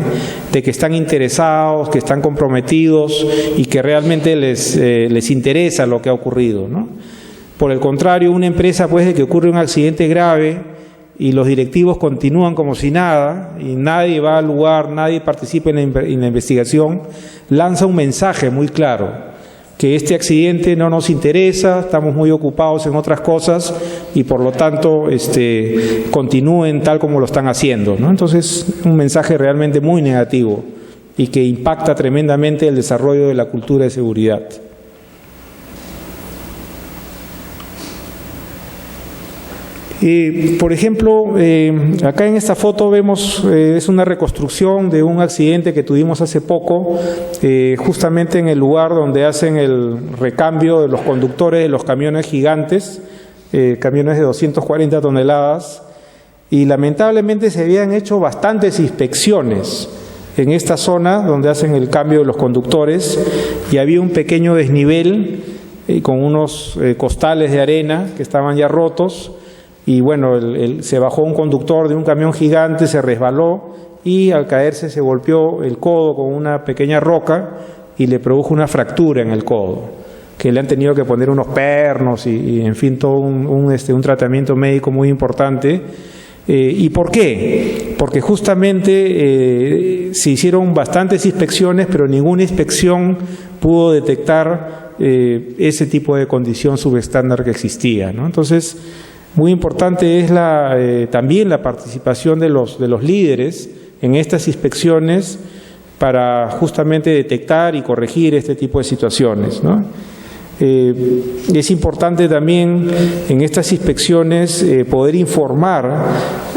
de que están interesados, que están comprometidos y que realmente les interesa lo que ha ocurrido, ¿no? Por el contrario, una empresa, pues, de que ocurre un accidente grave y los directivos continúan como si nada y nadie va al lugar, nadie participa en la investigación, lanza un mensaje muy claro, que este accidente no nos interesa, estamos muy ocupados en otras cosas y por lo tanto continúen tal como lo están haciendo, ¿no? Entonces, un mensaje realmente muy negativo y que impacta tremendamente el desarrollo de la cultura de seguridad. Por ejemplo, acá en esta foto vemos, es una reconstrucción de un accidente que tuvimos hace poco, justamente en el lugar donde hacen el recambio de los conductores de los camiones gigantes, camiones de 240 toneladas, y lamentablemente se habían hecho bastantes inspecciones en esta zona donde hacen el cambio de los conductores, y había un pequeño desnivel con unos costales de arena que estaban ya rotos. Y bueno, se bajó un conductor de un camión gigante, se resbaló y al caerse se golpeó el codo con una pequeña roca y le produjo una fractura en el codo, que le han tenido que poner unos pernos y en fin, todo un tratamiento médico muy importante. ¿Y por qué? Porque justamente se hicieron bastantes inspecciones, pero ninguna inspección pudo detectar ese tipo de condición subestándar que existía, ¿no? Entonces, muy importante es también la participación de los líderes en estas inspecciones para justamente detectar y corregir este tipo de situaciones, ¿no? Es importante también en estas inspecciones poder informar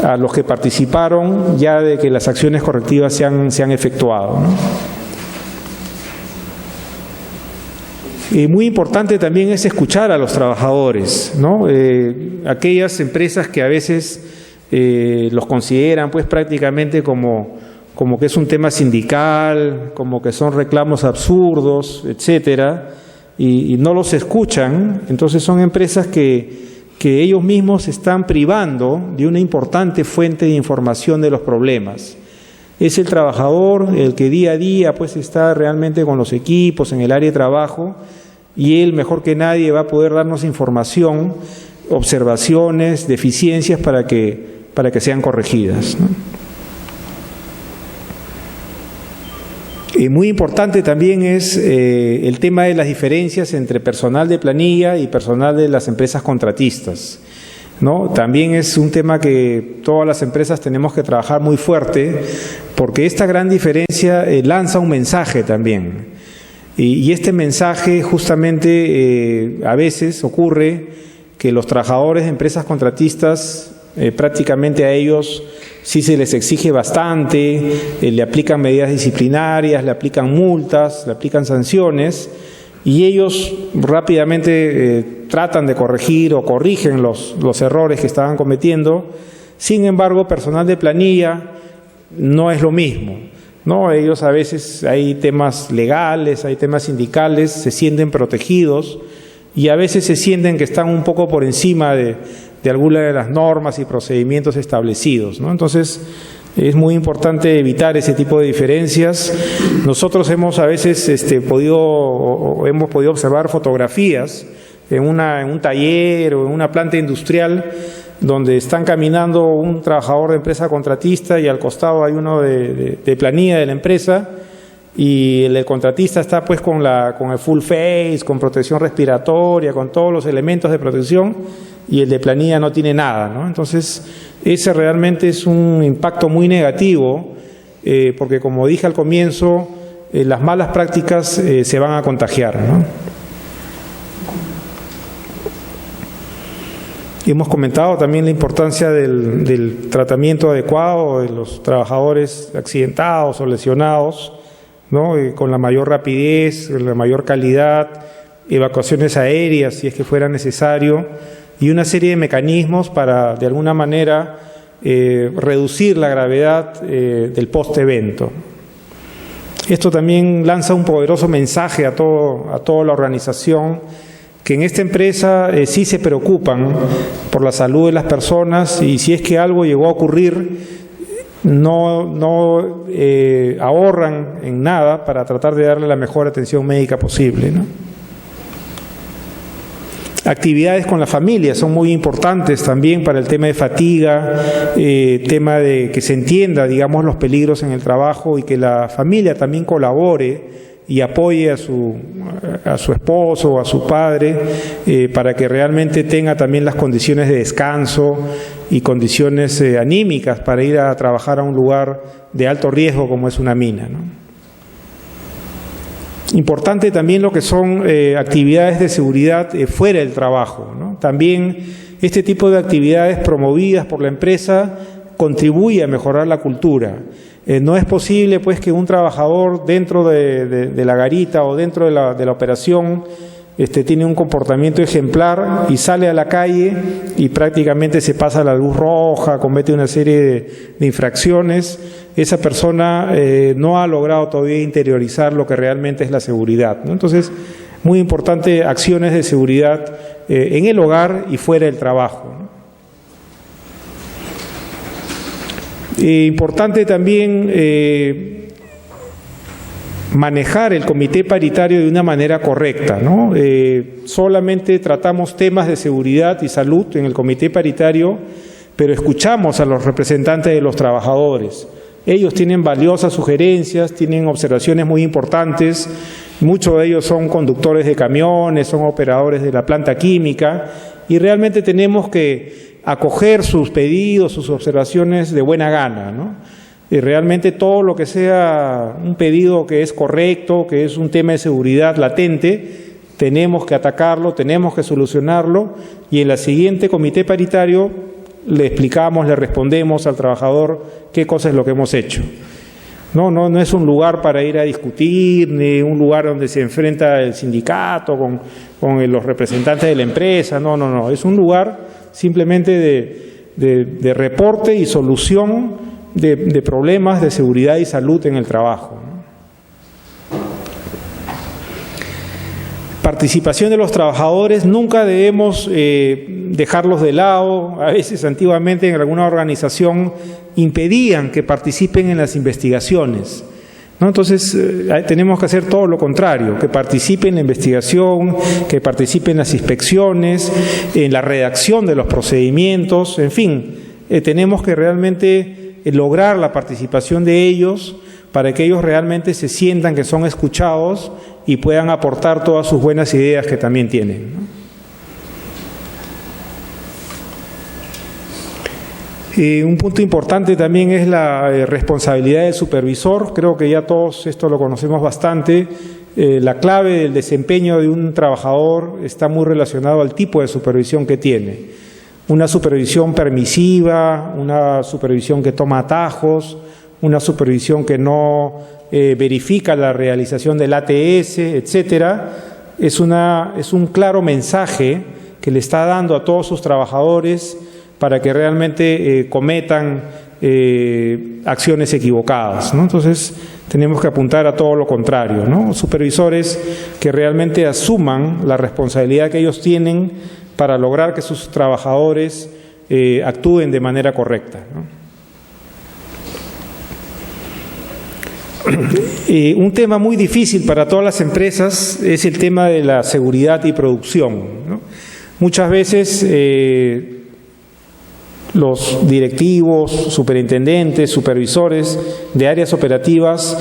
a los que participaron ya de que las acciones correctivas se han efectuado, ¿no? Muy importante también es escuchar a los trabajadores, ¿no? Aquellas empresas que a veces los consideran pues prácticamente como que es un tema sindical, como que son reclamos absurdos, etcétera, y no los escuchan. Entonces son empresas que ellos mismos están privando de una importante fuente de información de los problemas. Es el trabajador el que día a día pues está realmente con los equipos en el área de trabajo, y él mejor que nadie va a poder darnos información, observaciones, deficiencias para que sean corregidas, ¿no? Muy importante también es el tema de las diferencias entre personal de planilla y personal de las empresas contratistas, ¿no? También es un tema que todas las empresas tenemos que trabajar muy fuerte, porque esta gran diferencia lanza un mensaje también. Y este mensaje justamente a veces ocurre que los trabajadores de empresas contratistas prácticamente a ellos sí se les exige bastante, le aplican medidas disciplinarias, le aplican multas, le aplican sanciones, y ellos rápidamente tratan de corregir o corrigen los errores que estaban cometiendo. Sin embargo, personal de planilla no es lo mismo, ¿no? Ellos a veces hay temas legales, hay temas sindicales, se sienten protegidos y a veces se sienten que están un poco por encima de algunas de las normas y procedimientos establecidos, ¿no? Entonces, es muy importante evitar ese tipo de diferencias. Nosotros hemos a veces podido observar fotografías en un taller o en una planta industrial donde están caminando un trabajador de empresa contratista y al costado hay uno de planilla de la empresa, y el contratista está pues con el full face, con protección respiratoria, con todos los elementos de protección, y el de planilla no tiene nada, ¿no? Entonces, ese realmente es un impacto muy negativo, porque como dije al comienzo, las malas prácticas se van a contagiar, ¿no? Hemos comentado también la importancia del tratamiento adecuado de los trabajadores accidentados o lesionados, ¿no? Con la mayor rapidez, la mayor calidad, evacuaciones aéreas si es que fuera necesario, y una serie de mecanismos para, de alguna manera, reducir la gravedad del post-evento. Esto también lanza un poderoso mensaje a toda la organización, que en esta empresa sí se preocupan por la salud de las personas, y si es que algo llegó a ocurrir, no ahorran en nada para tratar de darle la mejor atención médica posible, ¿no? Actividades con la familia son muy importantes también para el tema de fatiga, tema de que se entienda, digamos, los peligros en el trabajo, y que la familia también colabore y apoye a su esposo o a su padre para que realmente tenga también las condiciones de descanso y condiciones anímicas para ir a trabajar a un lugar de alto riesgo como es una mina, ¿no? Importante también lo que son actividades de seguridad fuera del trabajo, ¿no? También este tipo de actividades promovidas por la empresa contribuye a mejorar la cultura. No es posible pues que un trabajador dentro de la garita o dentro de la operación tiene un comportamiento ejemplar y sale a la calle y prácticamente se pasa la luz roja, comete una serie de infracciones. Esa persona no ha logrado todavía interiorizar lo que realmente es la seguridad, ¿no? Entonces, muy importante acciones de seguridad en el hogar y fuera del trabajo, ¿no? Importante también manejar el comité paritario de una manera correcta, ¿no? Solamente tratamos temas de seguridad y salud en el comité paritario, pero escuchamos a los representantes de los trabajadores. Ellos tienen valiosas sugerencias, tienen observaciones muy importantes, muchos de ellos son conductores de camiones, son operadores de la planta química, y realmente tenemos que acoger sus pedidos, sus observaciones de buena gana, ¿no? Y realmente todo lo que sea un pedido que es correcto, que es un tema de seguridad latente, tenemos que atacarlo, tenemos que solucionarlo, y en el siguiente comité paritario le explicamos, le respondemos al trabajador qué cosa es lo que hemos hecho. No es un lugar para ir a discutir, ni un lugar donde se enfrenta el sindicato con los representantes de la empresa, no, es un lugar simplemente de reporte y solución de problemas de seguridad y salud en el trabajo. Participación de los trabajadores, nunca debemos dejarlos de lado. A veces, antiguamente, en alguna organización impedían que participen en las investigaciones, ¿no? Entonces, tenemos que hacer todo lo contrario, que participen en la investigación, que participen en las inspecciones, en la redacción de los procedimientos, en fin, tenemos que realmente lograr la participación de ellos para que ellos realmente se sientan que son escuchados y puedan aportar todas sus buenas ideas que también tienen, ¿no? Un punto importante también es la responsabilidad del supervisor. Creo que ya todos esto lo conocemos bastante. La clave del desempeño de un trabajador está muy relacionado al tipo de supervisión que tiene. Una supervisión permisiva, una supervisión que toma atajos, una supervisión que no verifica la realización del ATS, etcétera, es un claro mensaje que le está dando a todos sus trabajadores para que realmente cometan acciones equivocadas, ¿no? Entonces, tenemos que apuntar a todo lo contrario, ¿no? Supervisores que realmente asuman la responsabilidad que ellos tienen para lograr que sus trabajadores actúen de manera correcta, ¿no? Un tema muy difícil para todas las empresas es el tema de la seguridad y producción, ¿no? Muchas veces los directivos, superintendentes, supervisores de áreas operativas,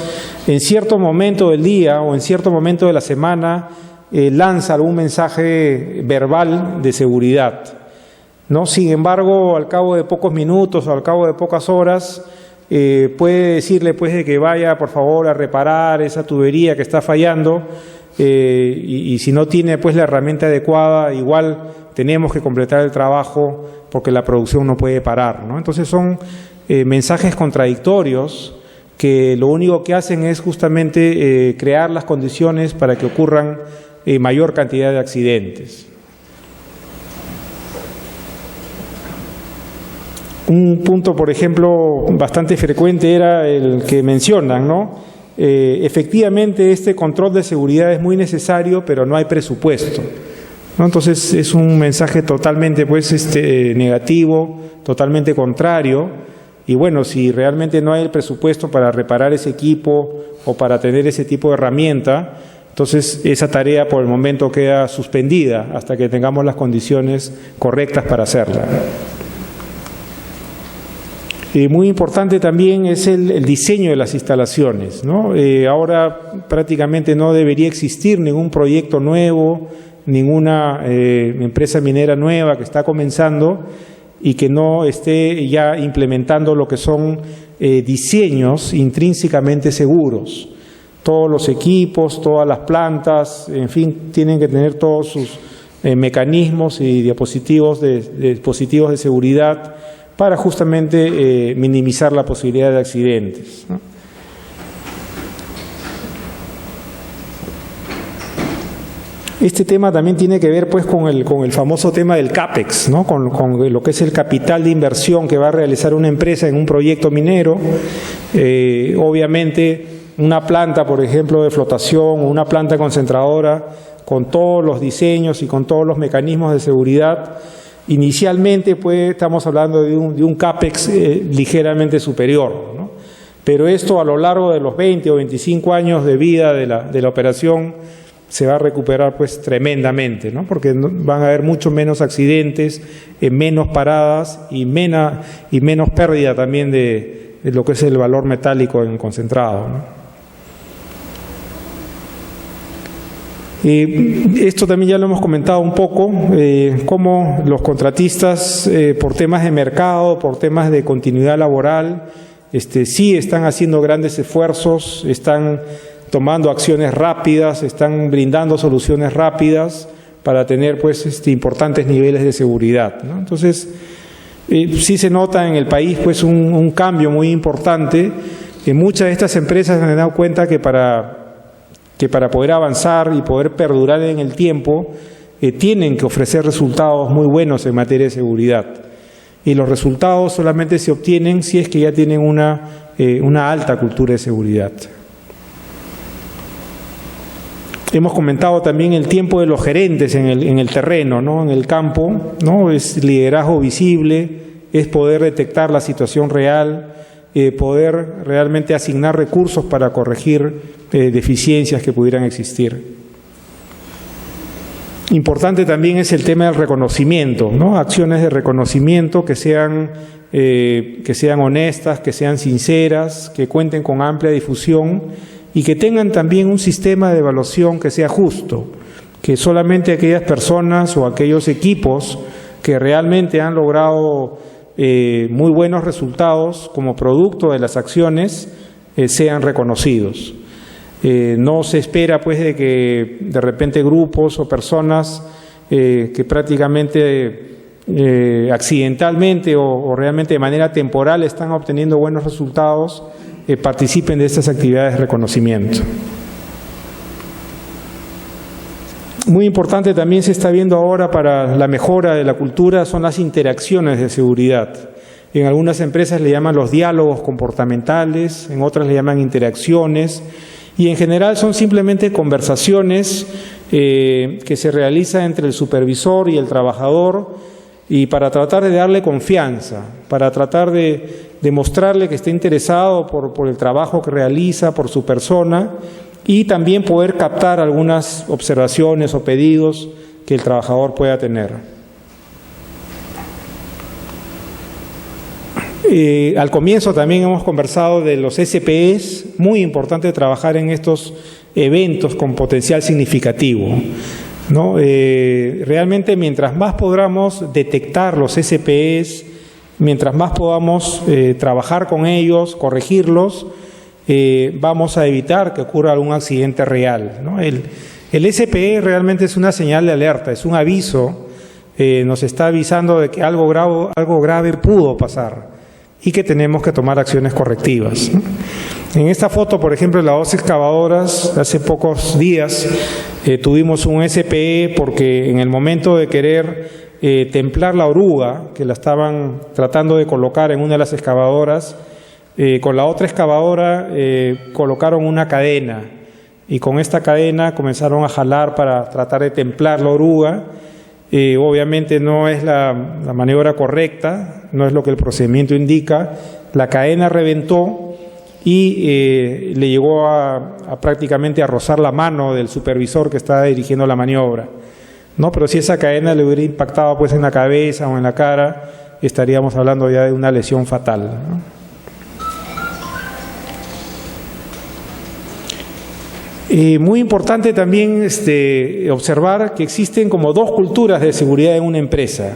en cierto momento del día o en cierto momento de la semana, lanzan un mensaje verbal de seguridad, ¿no? Sin embargo, al cabo de pocos minutos o al cabo de pocas horas, puede decirle pues de que vaya por favor a reparar esa tubería que está fallando, y si no tiene pues la herramienta adecuada, igual tenemos que completar el trabajo porque la producción no puede parar, ¿no? Entonces son mensajes contradictorios que lo único que hacen es justamente crear las condiciones para que ocurran mayor cantidad de accidentes. Un punto, por ejemplo, bastante frecuente era el que mencionan, ¿no? Efectivamente, este control de seguridad es muy necesario, pero no hay presupuesto, ¿no? Entonces, es un mensaje totalmente pues, negativo, totalmente contrario. Y bueno, si realmente no hay el presupuesto para reparar ese equipo o para tener ese tipo de herramienta, entonces esa tarea por el momento queda suspendida hasta que tengamos las condiciones correctas para hacerla. Muy importante también es el diseño de las instalaciones, ¿no? Ahora prácticamente no debería existir ningún proyecto nuevo, ninguna empresa minera nueva que está comenzando y que no esté ya implementando lo que son diseños intrínsecamente seguros. Todos los equipos, todas las plantas, en fin, tienen que tener todos sus mecanismos y dispositivos de seguridad para justamente minimizar la posibilidad de accidentes, ¿no? Este tema también tiene que ver pues con el famoso tema del CAPEX, ¿no? Con lo que es el capital de inversión que va a realizar una empresa en un proyecto minero. Obviamente una planta, por ejemplo, de flotación o una planta concentradora con todos los diseños y con todos los mecanismos de seguridad, inicialmente pues estamos hablando de un CAPEX ligeramente superior, ¿no? Pero esto a lo largo de los 20 o 25 años de vida de la operación se va a recuperar pues tremendamente, ¿no? Porque van a haber mucho menos accidentes, menos paradas y menos pérdida también de lo que es el valor metálico en concentrado, ¿no? Esto también ya lo hemos comentado un poco, cómo los contratistas por temas de mercado, por temas de continuidad laboral, sí están haciendo grandes esfuerzos, están tomando acciones rápidas, están brindando soluciones rápidas para tener pues importantes niveles de seguridad, ¿no? Entonces, sí se nota en el país pues un cambio muy importante. Muchas de estas empresas se han dado cuenta que para poder avanzar y poder perdurar en el tiempo, tienen que ofrecer resultados muy buenos en materia de seguridad. Y los resultados solamente se obtienen si es que ya tienen una alta cultura de seguridad. Hemos comentado también el tiempo de los gerentes en el terreno, ¿no? En el campo, ¿no? Es liderazgo visible, es poder detectar la situación real, poder realmente asignar recursos para corregir deficiencias que pudieran existir. Importante también es el tema del reconocimiento, ¿no? Acciones de reconocimiento que sean honestas, que sean sinceras, que cuenten con amplia difusión y que tengan también un sistema de evaluación que sea justo, que solamente aquellas personas o aquellos equipos que realmente han logrado muy buenos resultados como producto de las acciones sean reconocidos. No se espera pues de que de repente grupos o personas que prácticamente accidentalmente o realmente de manera temporal están obteniendo buenos resultados participen de estas actividades de reconocimiento. Muy importante también se está viendo ahora para la mejora de la cultura son las interacciones de seguridad. En algunas empresas le llaman los diálogos comportamentales, en otras le llaman interacciones y en general son simplemente conversaciones que se realizan entre el supervisor y el trabajador y para tratar de darle confianza, para tratar de demostrarle que está interesado por el trabajo que realiza, por su persona y también poder captar algunas observaciones o pedidos que el trabajador pueda tener. Al comienzo también hemos conversado de los SPEs, muy importante trabajar en estos eventos con potencial significativo, ¿no? Realmente mientras más podamos detectar los SPEs, mientras más podamos trabajar con ellos, corregirlos, vamos a evitar que ocurra algún accidente real, ¿no? El SPE realmente es una señal de alerta, es un aviso, nos está avisando de que algo grave pudo pasar y que tenemos que tomar acciones correctivas, ¿no? En esta foto, por ejemplo, las dos excavadoras, hace pocos días tuvimos un SPE porque en el momento de querer templar la oruga, que la estaban tratando de colocar en una de las excavadoras, con la otra excavadora colocaron una cadena y con esta cadena comenzaron a jalar para tratar de templar la oruga. Obviamente no es la maniobra correcta, no es lo que el procedimiento indica. La cadena reventó y le llegó a prácticamente a rozar la mano del supervisor que estaba dirigiendo la maniobra, ¿no? Pero si esa cadena le hubiera impactado pues en la cabeza o en la cara, estaríamos hablando ya de una lesión fatal, ¿no? Muy importante también observar que existen como dos culturas de seguridad en una empresa,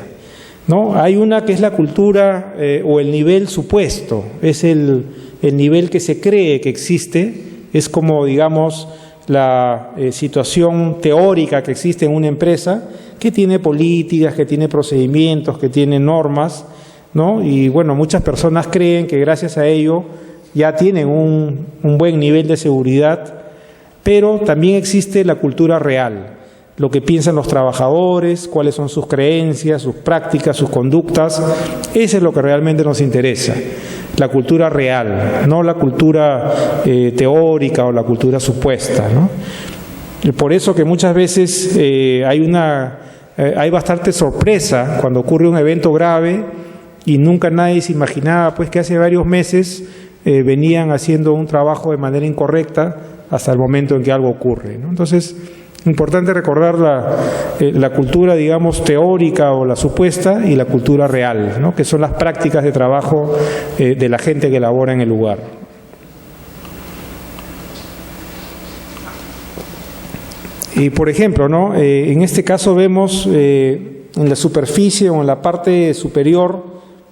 ¿no? Hay una que es la cultura o el nivel supuesto, es el nivel que se cree que existe, es como, digamos, la situación teórica que existe en una empresa, que tiene políticas, que tiene procedimientos, que tiene normas, ¿no? Y bueno, muchas personas creen que gracias a ello ya tienen un buen nivel de seguridad, pero también existe la cultura real, lo que piensan los trabajadores, cuáles son sus creencias, sus prácticas, sus conductas. Eso es lo que realmente nos interesa, la cultura real, no la cultura teórica o la cultura supuesta, ¿no? Por eso que muchas veces hay bastante sorpresa cuando ocurre un evento grave y nunca nadie se imaginaba pues que hace varios meses venían haciendo un trabajo de manera incorrecta hasta el momento en que algo ocurre, ¿no? Entonces, importante recordar la cultura, digamos, teórica o la supuesta y la cultura real, ¿no? Que son las prácticas de trabajo de la gente que labora en el lugar. Y por ejemplo, ¿no? En este caso vemos en la superficie o en la parte superior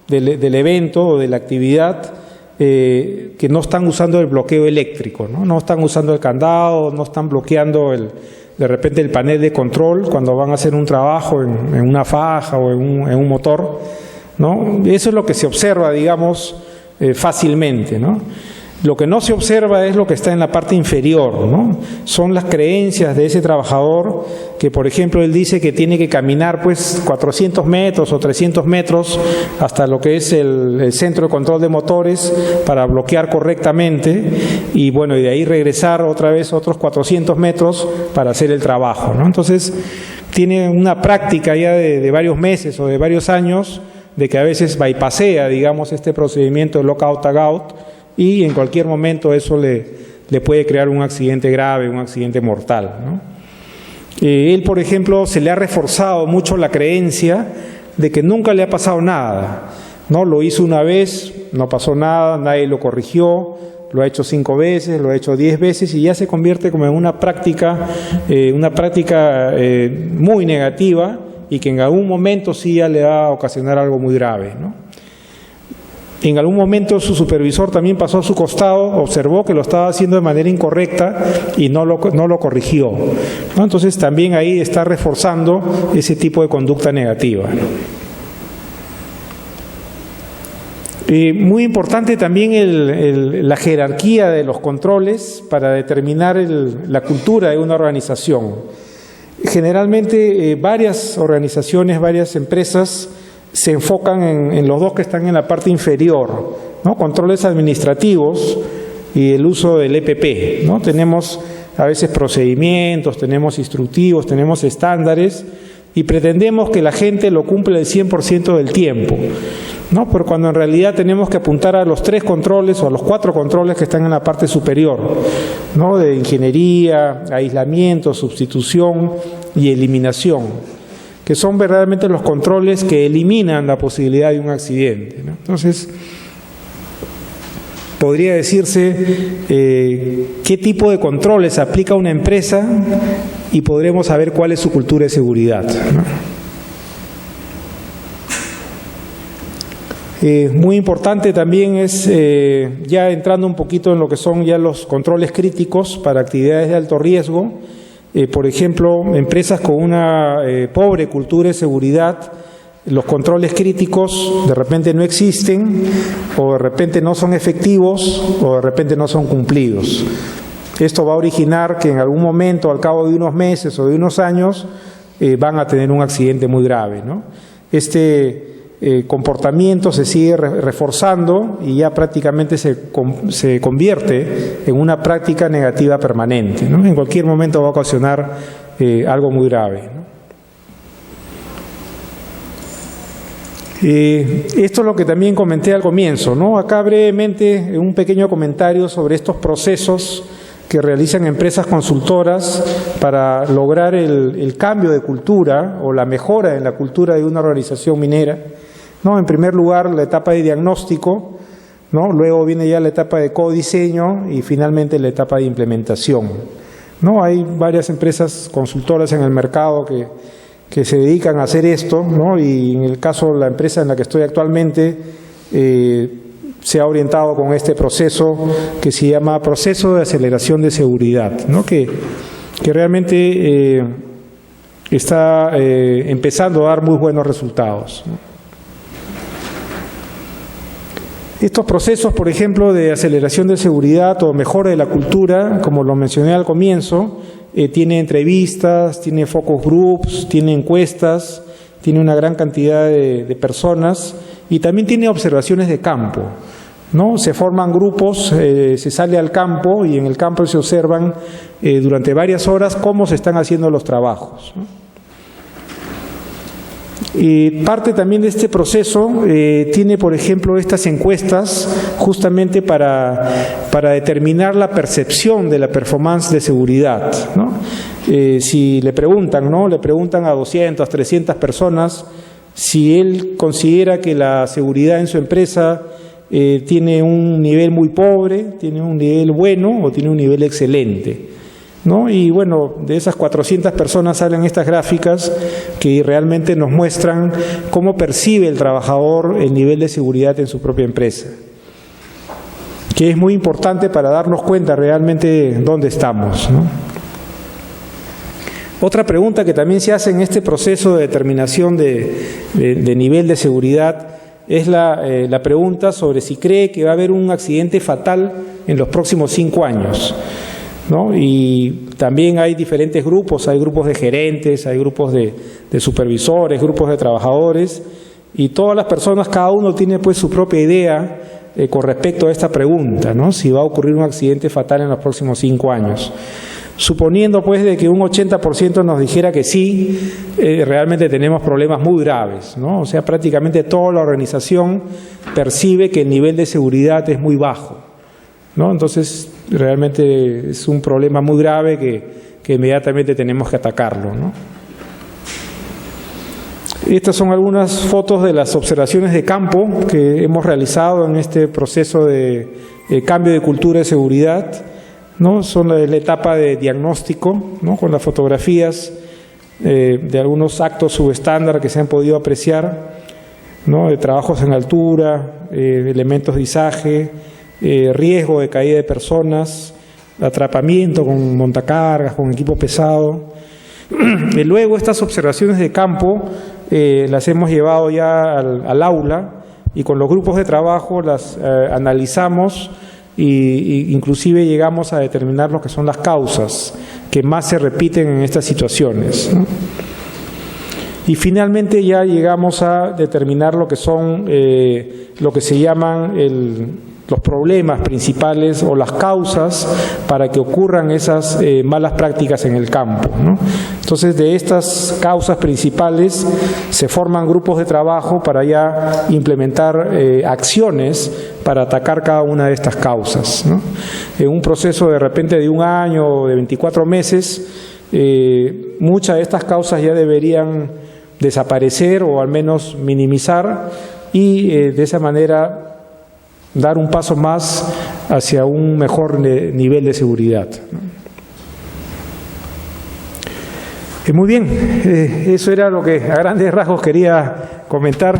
del evento o de la actividad que no están usando el bloqueo eléctrico, ¿no? No están usando el candado, no están bloqueando de repente el panel de control cuando van a hacer un trabajo en una faja o en un motor, ¿no? Eso es lo que se observa, digamos, fácilmente, ¿no? Lo que no se observa es lo que está en la parte inferior, ¿no? Son las creencias de ese trabajador que, por ejemplo, él dice que tiene que caminar pues 400 metros o 300 metros hasta lo que es el centro de control de motores para bloquear correctamente y bueno, y de ahí regresar otra vez otros 400 metros para hacer el trabajo, ¿no? Entonces, tiene una práctica ya de varios meses o de varios años de que a veces bypasea, digamos, este procedimiento de lockout-tagout, y en cualquier momento eso le puede crear un accidente grave, un accidente mortal, ¿no? Él, por ejemplo, se le ha reforzado mucho la creencia de que nunca le ha pasado nada, ¿no? Lo hizo una vez, no pasó nada, nadie lo corrigió, lo ha hecho 5 veces, lo ha hecho 10 veces y ya se convierte como en una práctica muy negativa y que en algún momento sí ya le va a ocasionar algo muy grave, ¿no? En algún momento su supervisor también pasó a su costado, observó que lo estaba haciendo de manera incorrecta y no lo corrigió, ¿no? Entonces también ahí está reforzando ese tipo de conducta negativa, ¿no? Muy importante también la jerarquía de los controles para determinar la cultura de una organización. Generalmente varias organizaciones, varias empresas se enfocan en los dos que están en la parte inferior, ¿no? Controles administrativos y el uso del EPP, ¿no? Tenemos a veces procedimientos, tenemos instructivos, tenemos estándares y pretendemos que la gente lo cumpla el 100% del tiempo, ¿no? Pero cuando en realidad tenemos que apuntar a los 3 controles o a los 4 controles que están en la parte superior, ¿no? De ingeniería, aislamiento, sustitución y eliminación, que son verdaderamente los controles que eliminan la posibilidad de un accidente, ¿no? Entonces, podría decirse qué tipo de controles aplica una empresa y podremos saber cuál es su cultura de seguridad, ¿no? Muy importante también es, ya entrando un poquito en lo que son ya los controles críticos para actividades de alto riesgo. Por ejemplo, empresas con una pobre cultura de seguridad, los controles críticos de repente no existen, o de repente no son efectivos, o de repente no son cumplidos. Esto va a originar que en algún momento, al cabo de unos meses o de unos años, van a tener un accidente muy grave, ¿no? Este comportamiento se sigue reforzando y ya prácticamente se convierte en una práctica negativa permanente, ¿no? En cualquier momento va a ocasionar algo muy grave, ¿no? Esto es lo que también comenté al comienzo, ¿no? Acá brevemente un pequeño comentario sobre estos procesos que realizan empresas consultoras para lograr el cambio de cultura o la mejora en la cultura de una organización minera, ¿no? En primer lugar, la etapa de diagnóstico, ¿no? Luego viene ya la etapa de codiseño y finalmente la etapa de implementación, ¿no? Hay varias empresas consultoras en el mercado que se dedican a hacer esto, ¿no? Y en el caso de la empresa en la que estoy actualmente, se ha orientado con este proceso que se llama proceso de aceleración de seguridad, ¿no? que realmente está empezando a dar muy buenos resultados, ¿no? Estos procesos, por ejemplo, de aceleración de seguridad o mejora de la cultura, como lo mencioné al comienzo, tiene entrevistas, tiene focus groups, tiene encuestas, tiene una gran cantidad de personas y también tiene observaciones de campo, ¿no? Se forman grupos, se sale al campo y en el campo se observan durante varias horas cómo se están haciendo los trabajos, ¿no? Y parte también de este proceso tiene, por ejemplo, estas encuestas justamente para determinar la percepción de la performance de seguridad, ¿no? Si le preguntan, ¿no? Le preguntan a 200, 300 personas si él considera que la seguridad en su empresa tiene un nivel muy pobre, tiene un nivel bueno o tiene un nivel excelente, ¿no? Y bueno, de esas 400 personas salen estas gráficas que realmente nos muestran cómo percibe el trabajador el nivel de seguridad en su propia empresa, que es muy importante para darnos cuenta realmente dónde estamos, ¿no? Otra pregunta que también se hace en este proceso de determinación de nivel de seguridad es la pregunta sobre si cree que va a haber un accidente fatal en los próximos 5 años, ¿no? Y también hay diferentes grupos, hay grupos de gerentes, hay grupos de supervisores, grupos de trabajadores, y todas las personas, cada uno tiene pues su propia idea con respecto a esta pregunta, ¿no? Si va a ocurrir un accidente fatal en los próximos 5 años. Suponiendo pues de que un 80% nos dijera que sí, realmente tenemos problemas muy graves, ¿no? O sea, prácticamente toda la organización percibe que el nivel de seguridad es muy bajo, ¿no? Entonces, realmente es un problema muy grave que inmediatamente tenemos que atacarlo, ¿no? Estas son algunas fotos de las observaciones de campo que hemos realizado en este proceso de cambio de cultura de seguridad, ¿no? Son la etapa de diagnóstico, ¿no? Con las fotografías de algunos actos subestándar que se han podido apreciar, ¿no? De trabajos en altura, elementos de izaje, riesgo de caída de personas, atrapamiento con montacargas, con equipo pesado. Y luego estas observaciones de campo las hemos llevado ya al aula y con los grupos de trabajo las analizamos y inclusive llegamos a determinar lo que son las causas que más se repiten en estas situaciones, ¿no? Y finalmente ya llegamos a determinar lo que son lo que se llaman los problemas principales o las causas para que ocurran esas malas prácticas en el campo, ¿no? Entonces, de estas causas principales se forman grupos de trabajo para ya implementar acciones para atacar cada una de estas causas, ¿no? En un proceso de repente de 1 año o de 24 meses, muchas de estas causas ya deberían desaparecer o al menos minimizar y de esa manera dar un paso más hacia un mejor nivel de seguridad. Muy bien, eso era lo que a grandes rasgos quería comentar.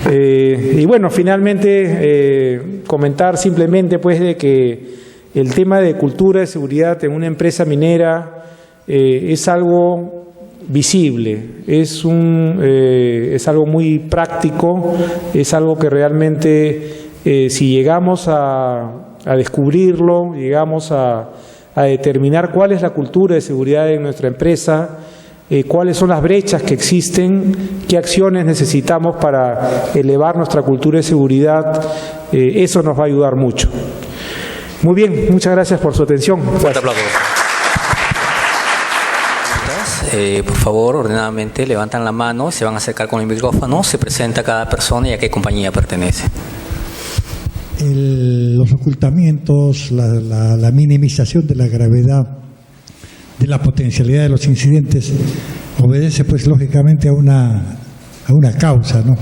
Y bueno, finalmente comentar simplemente pues de que el tema de cultura de seguridad en una empresa minera es algo visible, es algo muy práctico, es algo que realmente si llegamos a descubrirlo, llegamos a determinar cuál es la cultura de seguridad en nuestra empresa, cuáles son las brechas que existen, qué acciones necesitamos para elevar nuestra cultura de seguridad, eso nos va a ayudar mucho. Muy bien, muchas gracias por su atención. Fuerte aplauso. Por favor, ordenadamente levantan la mano, se van a acercar con el micrófono, se presenta cada persona y a qué compañía pertenece. Los ocultamientos, la minimización de la gravedad, de la potencialidad de los incidentes, obedece pues lógicamente a una causa, ¿no?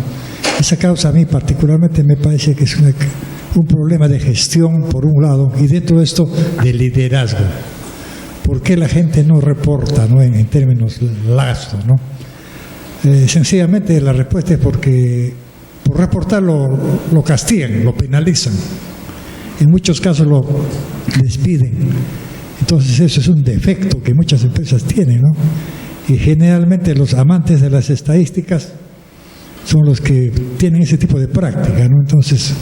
Esa causa a mí particularmente me parece que es un problema de gestión por un lado y dentro de esto de liderazgo. ¿Por qué la gente no reporta, ¿no? en términos lazos, ¿no? Sencillamente la respuesta es porque por reportar lo castigan, lo penalizan. En muchos casos lo despiden. Entonces eso es un defecto que muchas empresas tienen, ¿no? Y generalmente los amantes de las estadísticas son los que tienen ese tipo de práctica, ¿no? Entonces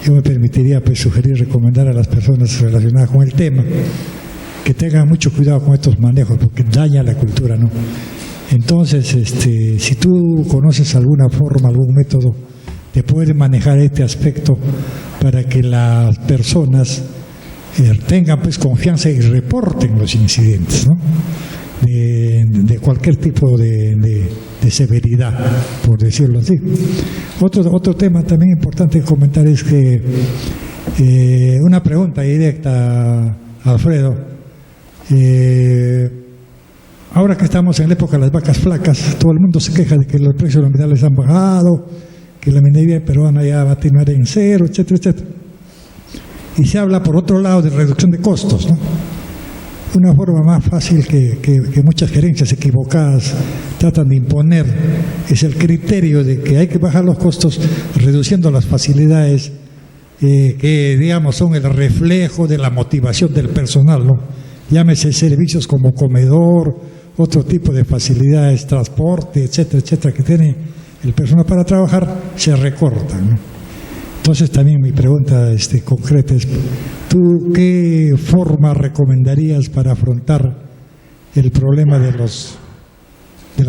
yo me permitiría pues sugerir, recomendar a las personas relacionadas con el tema que tengan mucho cuidado con estos manejos porque daña la cultura, ¿no? Entonces, si tú conoces alguna forma, algún método de poder manejar este aspecto para que las personas tengan pues confianza y reporten los incidentes, ¿no? De cualquier tipo de severidad, por decirlo así. Otro tema también importante comentar es que una pregunta directa, Alfredo. Ahora que estamos en la época de las vacas flacas, todo el mundo se queja de que los precios de los minerales han bajado, que la minería peruana ya va a terminar en cero, etcétera, etcétera. Y se habla, por otro lado, de reducción de costos, ¿no? Una forma más fácil que muchas gerencias equivocadas tratan de imponer es el criterio de que hay que bajar los costos reduciendo las facilidades que, digamos, son el reflejo de la motivación del personal, ¿no? Llámese servicios como comedor, otro tipo de facilidades, transporte, etcétera, etcétera, que tiene el personal para trabajar, se recortan, ¿no? Entonces también mi pregunta concreta es, ¿tú qué forma recomendarías para afrontar el problema de las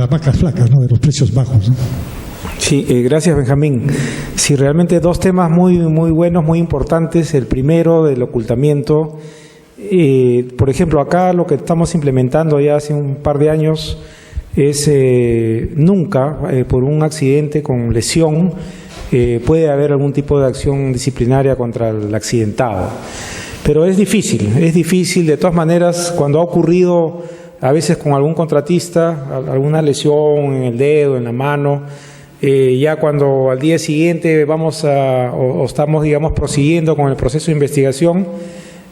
vacas flacas, ¿no? De los precios bajos, ¿no? Sí, gracias, Benjamín. Sí, realmente dos temas muy buenos, muy importantes. El primero, del ocultamiento. Por ejemplo, acá lo que estamos implementando ya hace un par de años es nunca, por un accidente con lesión, puede haber algún tipo de acción disciplinaria contra el accidentado. Pero es difícil. De todas maneras, cuando ha ocurrido a veces con algún contratista, alguna lesión en el dedo, en la mano, ya cuando al día siguiente o estamos, digamos, prosiguiendo con el proceso de investigación,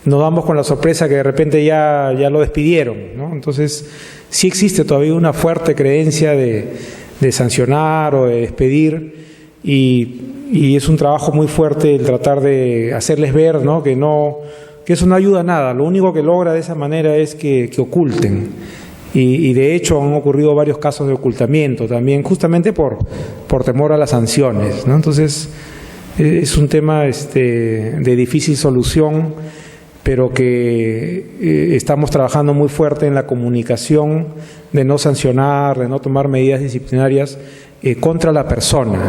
nos damos con la sorpresa que de repente ya lo despidieron, ¿no? Entonces, sí existe todavía una fuerte creencia de sancionar o de despedir, y es un trabajo muy fuerte el tratar de hacerles ver, ¿no? Que eso no ayuda a nada. Lo único que logra de esa manera es que oculten. Y de hecho han ocurrido varios casos de ocultamiento también, justamente por temor a las sanciones, ¿no? Entonces, es un tema de difícil solución, pero que estamos trabajando muy fuerte en la comunicación de no sancionar, de no tomar medidas disciplinarias contra la persona,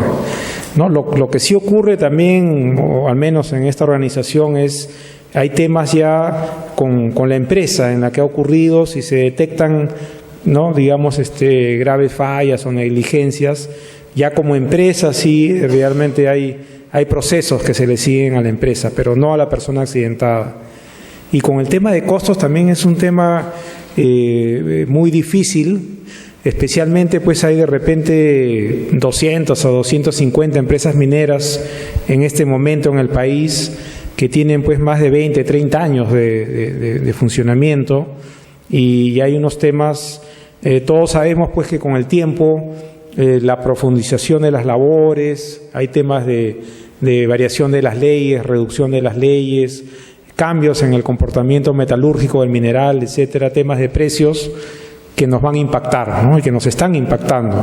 ¿no? Lo que sí ocurre también, o al menos en esta organización, hay temas ya con la empresa en la que ha ocurrido, si se detectan, ¿no? Digamos, graves fallas o negligencias, ya como empresa sí realmente hay procesos que se le siguen a la empresa, pero no a la persona accidentada. Y con el tema de costos también es un tema muy difícil, especialmente pues hay de repente 200 o 250 empresas mineras en este momento en el país que tienen pues más de 20, 30 años de funcionamiento, y hay unos temas, todos sabemos pues que con el tiempo, la profundización de las labores, hay temas de variación de las leyes, reducción de las leyes, cambios en el comportamiento metalúrgico del mineral, etcétera, temas de precios que nos van a impactar, ¿no? Y que nos están impactando,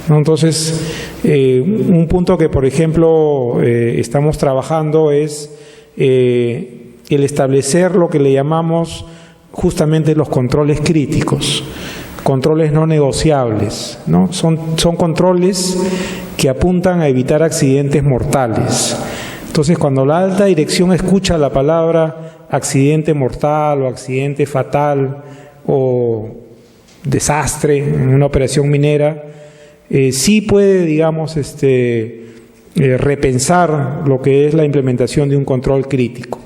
¿no? Entonces, un punto que, por ejemplo, estamos trabajando es el establecer lo que le llamamos justamente los controles críticos, controles no negociables, ¿no? Son controles que apuntan a evitar accidentes mortales. Entonces, cuando la alta dirección escucha la palabra accidente mortal o accidente fatal o desastre en una operación minera, sí puede, digamos, repensar lo que es la implementación de un control crítico,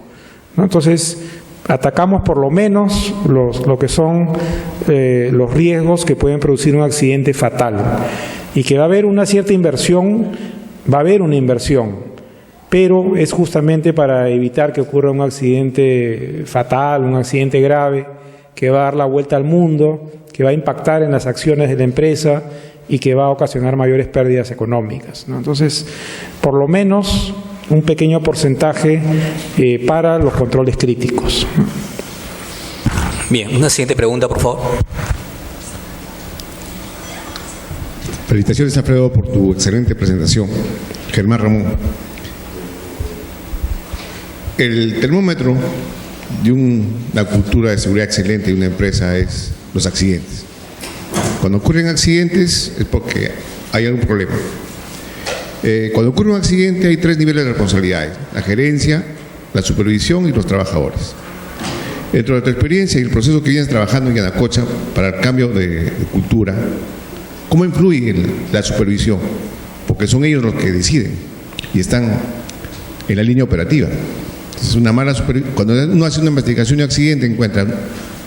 ¿no? Entonces, atacamos por lo menos lo que son los riesgos que pueden producir un accidente fatal, y que va a haber una cierta inversión, pero es justamente para evitar que ocurra un accidente fatal, un accidente grave, que va a dar la vuelta al mundo, que va a impactar en las acciones de la empresa y que va a ocasionar mayores pérdidas económicas, ¿no? Entonces, por lo menos un pequeño porcentaje para los controles críticos. Bien, una siguiente pregunta, por favor. Felicitaciones, Alfredo, por tu excelente presentación. Germán Ramón. El termómetro de una cultura de seguridad excelente de una empresa es los accidentes. Cuando ocurren accidentes es porque hay algún problema. Cuando ocurre un accidente hay 3 niveles de responsabilidades: la gerencia, la supervisión y los trabajadores. Dentro de tu experiencia y el proceso que vienes trabajando en Yanacocha para el cambio de cultura, ¿cómo influye la supervisión? Porque son ellos los que deciden y están en la línea operativa. Entonces, cuando uno hace una investigación de accidente, encuentra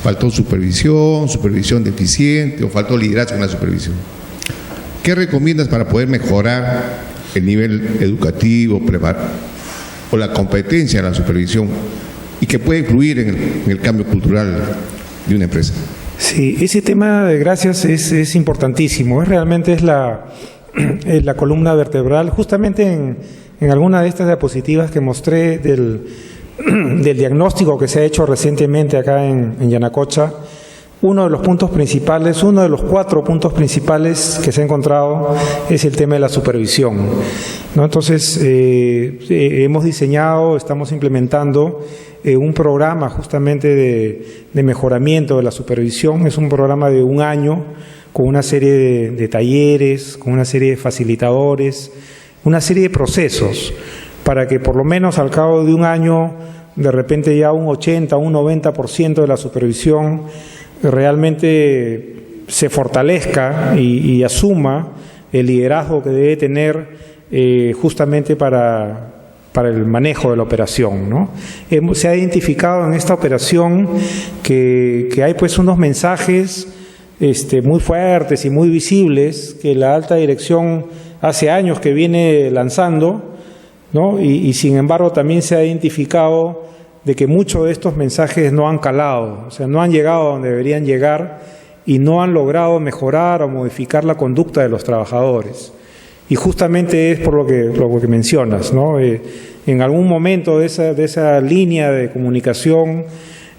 faltó supervisión deficiente o faltó liderazgo en la supervisión. ¿Qué recomiendas para poder mejorar el nivel educativo o la competencia de la supervisión y que puede influir en el cambio cultural de una empresa? Sí, ese tema de gracias es importantísimo. Realmente es la columna vertebral. Justamente en alguna de estas diapositivas que mostré del diagnóstico que se ha hecho recientemente acá en Yanacocha, uno de los puntos principales, uno de los 4 puntos principales que se ha encontrado es el tema de la supervisión, ¿no? Entonces, hemos diseñado, estamos implementando un programa justamente de mejoramiento de la supervisión. Es un programa de 1 año con una serie de talleres, con una serie de facilitadores, una serie de procesos para que por lo menos al cabo de 1 año, de repente ya un 80, un 90% de la supervisión realmente se fortalezca y asuma el liderazgo que debe tener justamente para el manejo de la operación, ¿no? Se ha identificado en esta operación que hay pues unos mensajes muy fuertes y muy visibles que la alta dirección hace años que viene lanzando, ¿no? Y sin embargo también se ha identificado de que muchos de estos mensajes no han calado, o sea, no han llegado a donde deberían llegar y no han logrado mejorar o modificar la conducta de los trabajadores. Y justamente es por lo que mencionas, ¿no? En algún momento de esa línea de comunicación,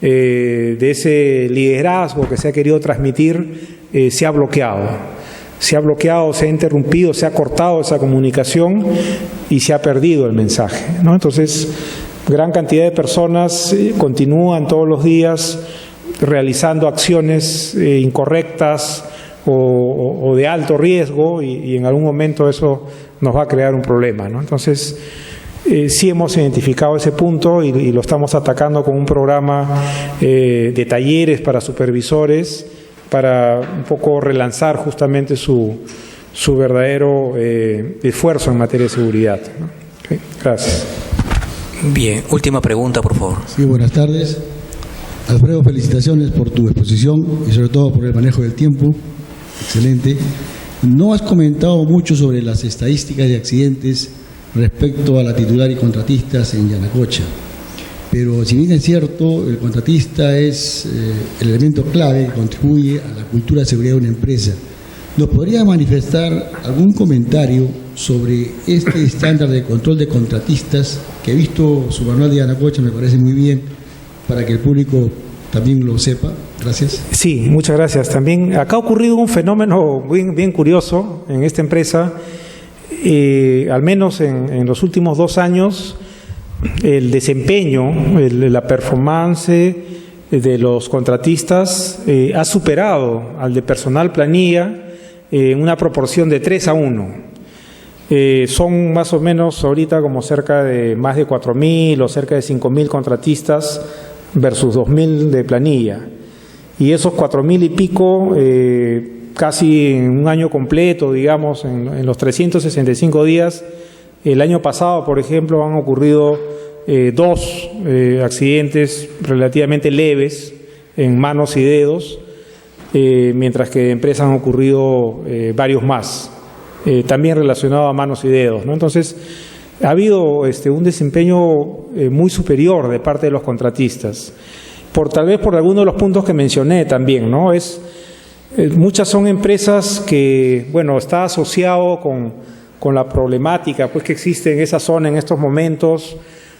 de ese liderazgo que se ha querido transmitir, se ha bloqueado, se ha interrumpido, se ha cortado esa comunicación y se ha perdido el mensaje, ¿no? Entonces, gran cantidad de personas continúan todos los días realizando acciones incorrectas o de alto riesgo y en algún momento eso nos va a crear un problema, ¿no? Entonces, sí hemos identificado ese punto y lo estamos atacando con un programa de talleres para supervisores para un poco relanzar justamente su verdadero esfuerzo en materia de seguridad, ¿no? Okay, gracias. Bien, última pregunta, por favor. Sí, buenas tardes. Alfredo, felicitaciones por tu exposición y sobre todo por el manejo del tiempo. Excelente. No has comentado mucho sobre las estadísticas de accidentes respecto a la titular y contratistas en Yanacocha. Pero si bien es cierto, el contratista es el elemento clave que contribuye a la cultura de seguridad de una empresa. ¿Nos podría manifestar algún comentario sobre este estándar de control de contratistas que he visto su manual de Yanacocha, me parece muy bien, para que el público también lo sepa? Gracias. Sí, muchas gracias. También acá ha ocurrido un fenómeno bien curioso en esta empresa. Al menos en los últimos 2 años, el desempeño, la performance de los contratistas ha superado al de personal planilla en una proporción de 3:1. Son más o menos ahorita como cerca de más de 4.000 o cerca de 5.000 contratistas versus 2.000 de planilla. Y esos 4.000 y pico, casi en un año completo, digamos, en los 365 días, el año pasado, por ejemplo, han ocurrido 2 accidentes relativamente leves en manos y dedos, mientras que en empresas han ocurrido varios más, también relacionados a manos y dedos, ¿no? Entonces, ha habido un desempeño muy superior de parte de los contratistas, tal vez por algunos de los puntos que mencioné también, ¿no? Muchas son empresas que, bueno, está asociado con la problemática pues, que existe en esa zona en estos momentos,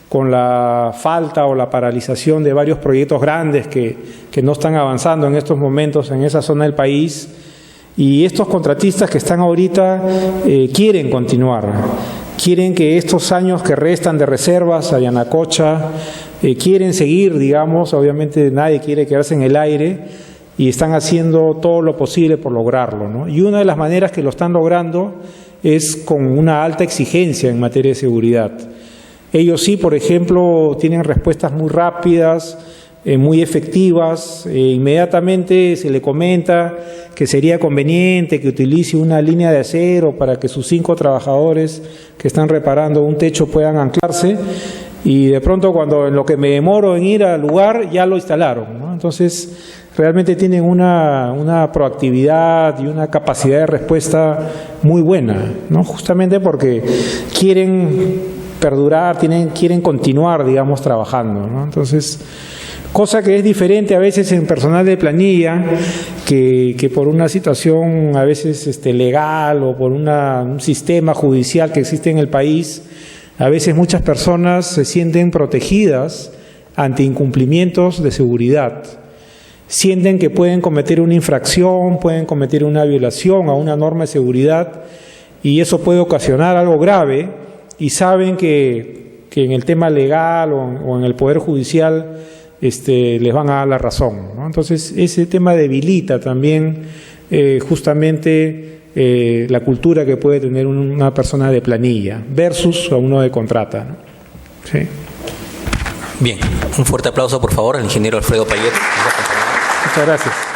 con la falta o la paralización de varios proyectos grandes que no están avanzando en estos momentos en esa zona del país. Y estos contratistas que están ahorita quieren continuar, quieren que estos años que restan de reservas a Yanacocha, quieren seguir, digamos, obviamente nadie quiere quedarse en el aire, y están haciendo todo lo posible por lograrlo, ¿no? Y una de las maneras que lo están logrando es con una alta exigencia en materia de seguridad. Ellos sí, por ejemplo, tienen respuestas muy rápidas, muy efectivas. Inmediatamente se le comenta que sería conveniente que utilice una línea de acero para que sus 5 trabajadores que están reparando un techo puedan anclarse, y de pronto cuando en lo que me demoro en ir al lugar ya lo instalaron, ¿no? Entonces realmente tienen una proactividad y una capacidad de respuesta muy buena, ¿no? Justamente porque quieren perdurar, quieren continuar, digamos, trabajando, ¿no? Entonces, cosa que es diferente a veces en personal de planilla, que por una situación a veces legal o por un sistema judicial que existe en el país, a veces muchas personas se sienten protegidas ante incumplimientos de seguridad. Sienten que pueden cometer una infracción, pueden cometer una violación a una norma de seguridad, y eso puede ocasionar algo grave, y saben que en el tema legal o en el Poder Judicial les van a dar la razón, ¿no? Entonces ese tema debilita también justamente la cultura que puede tener una persona de planilla versus a uno de contrata, ¿no? Sí. Bien, un fuerte aplauso por favor al ingeniero Alfredo Payet. Muchas gracias.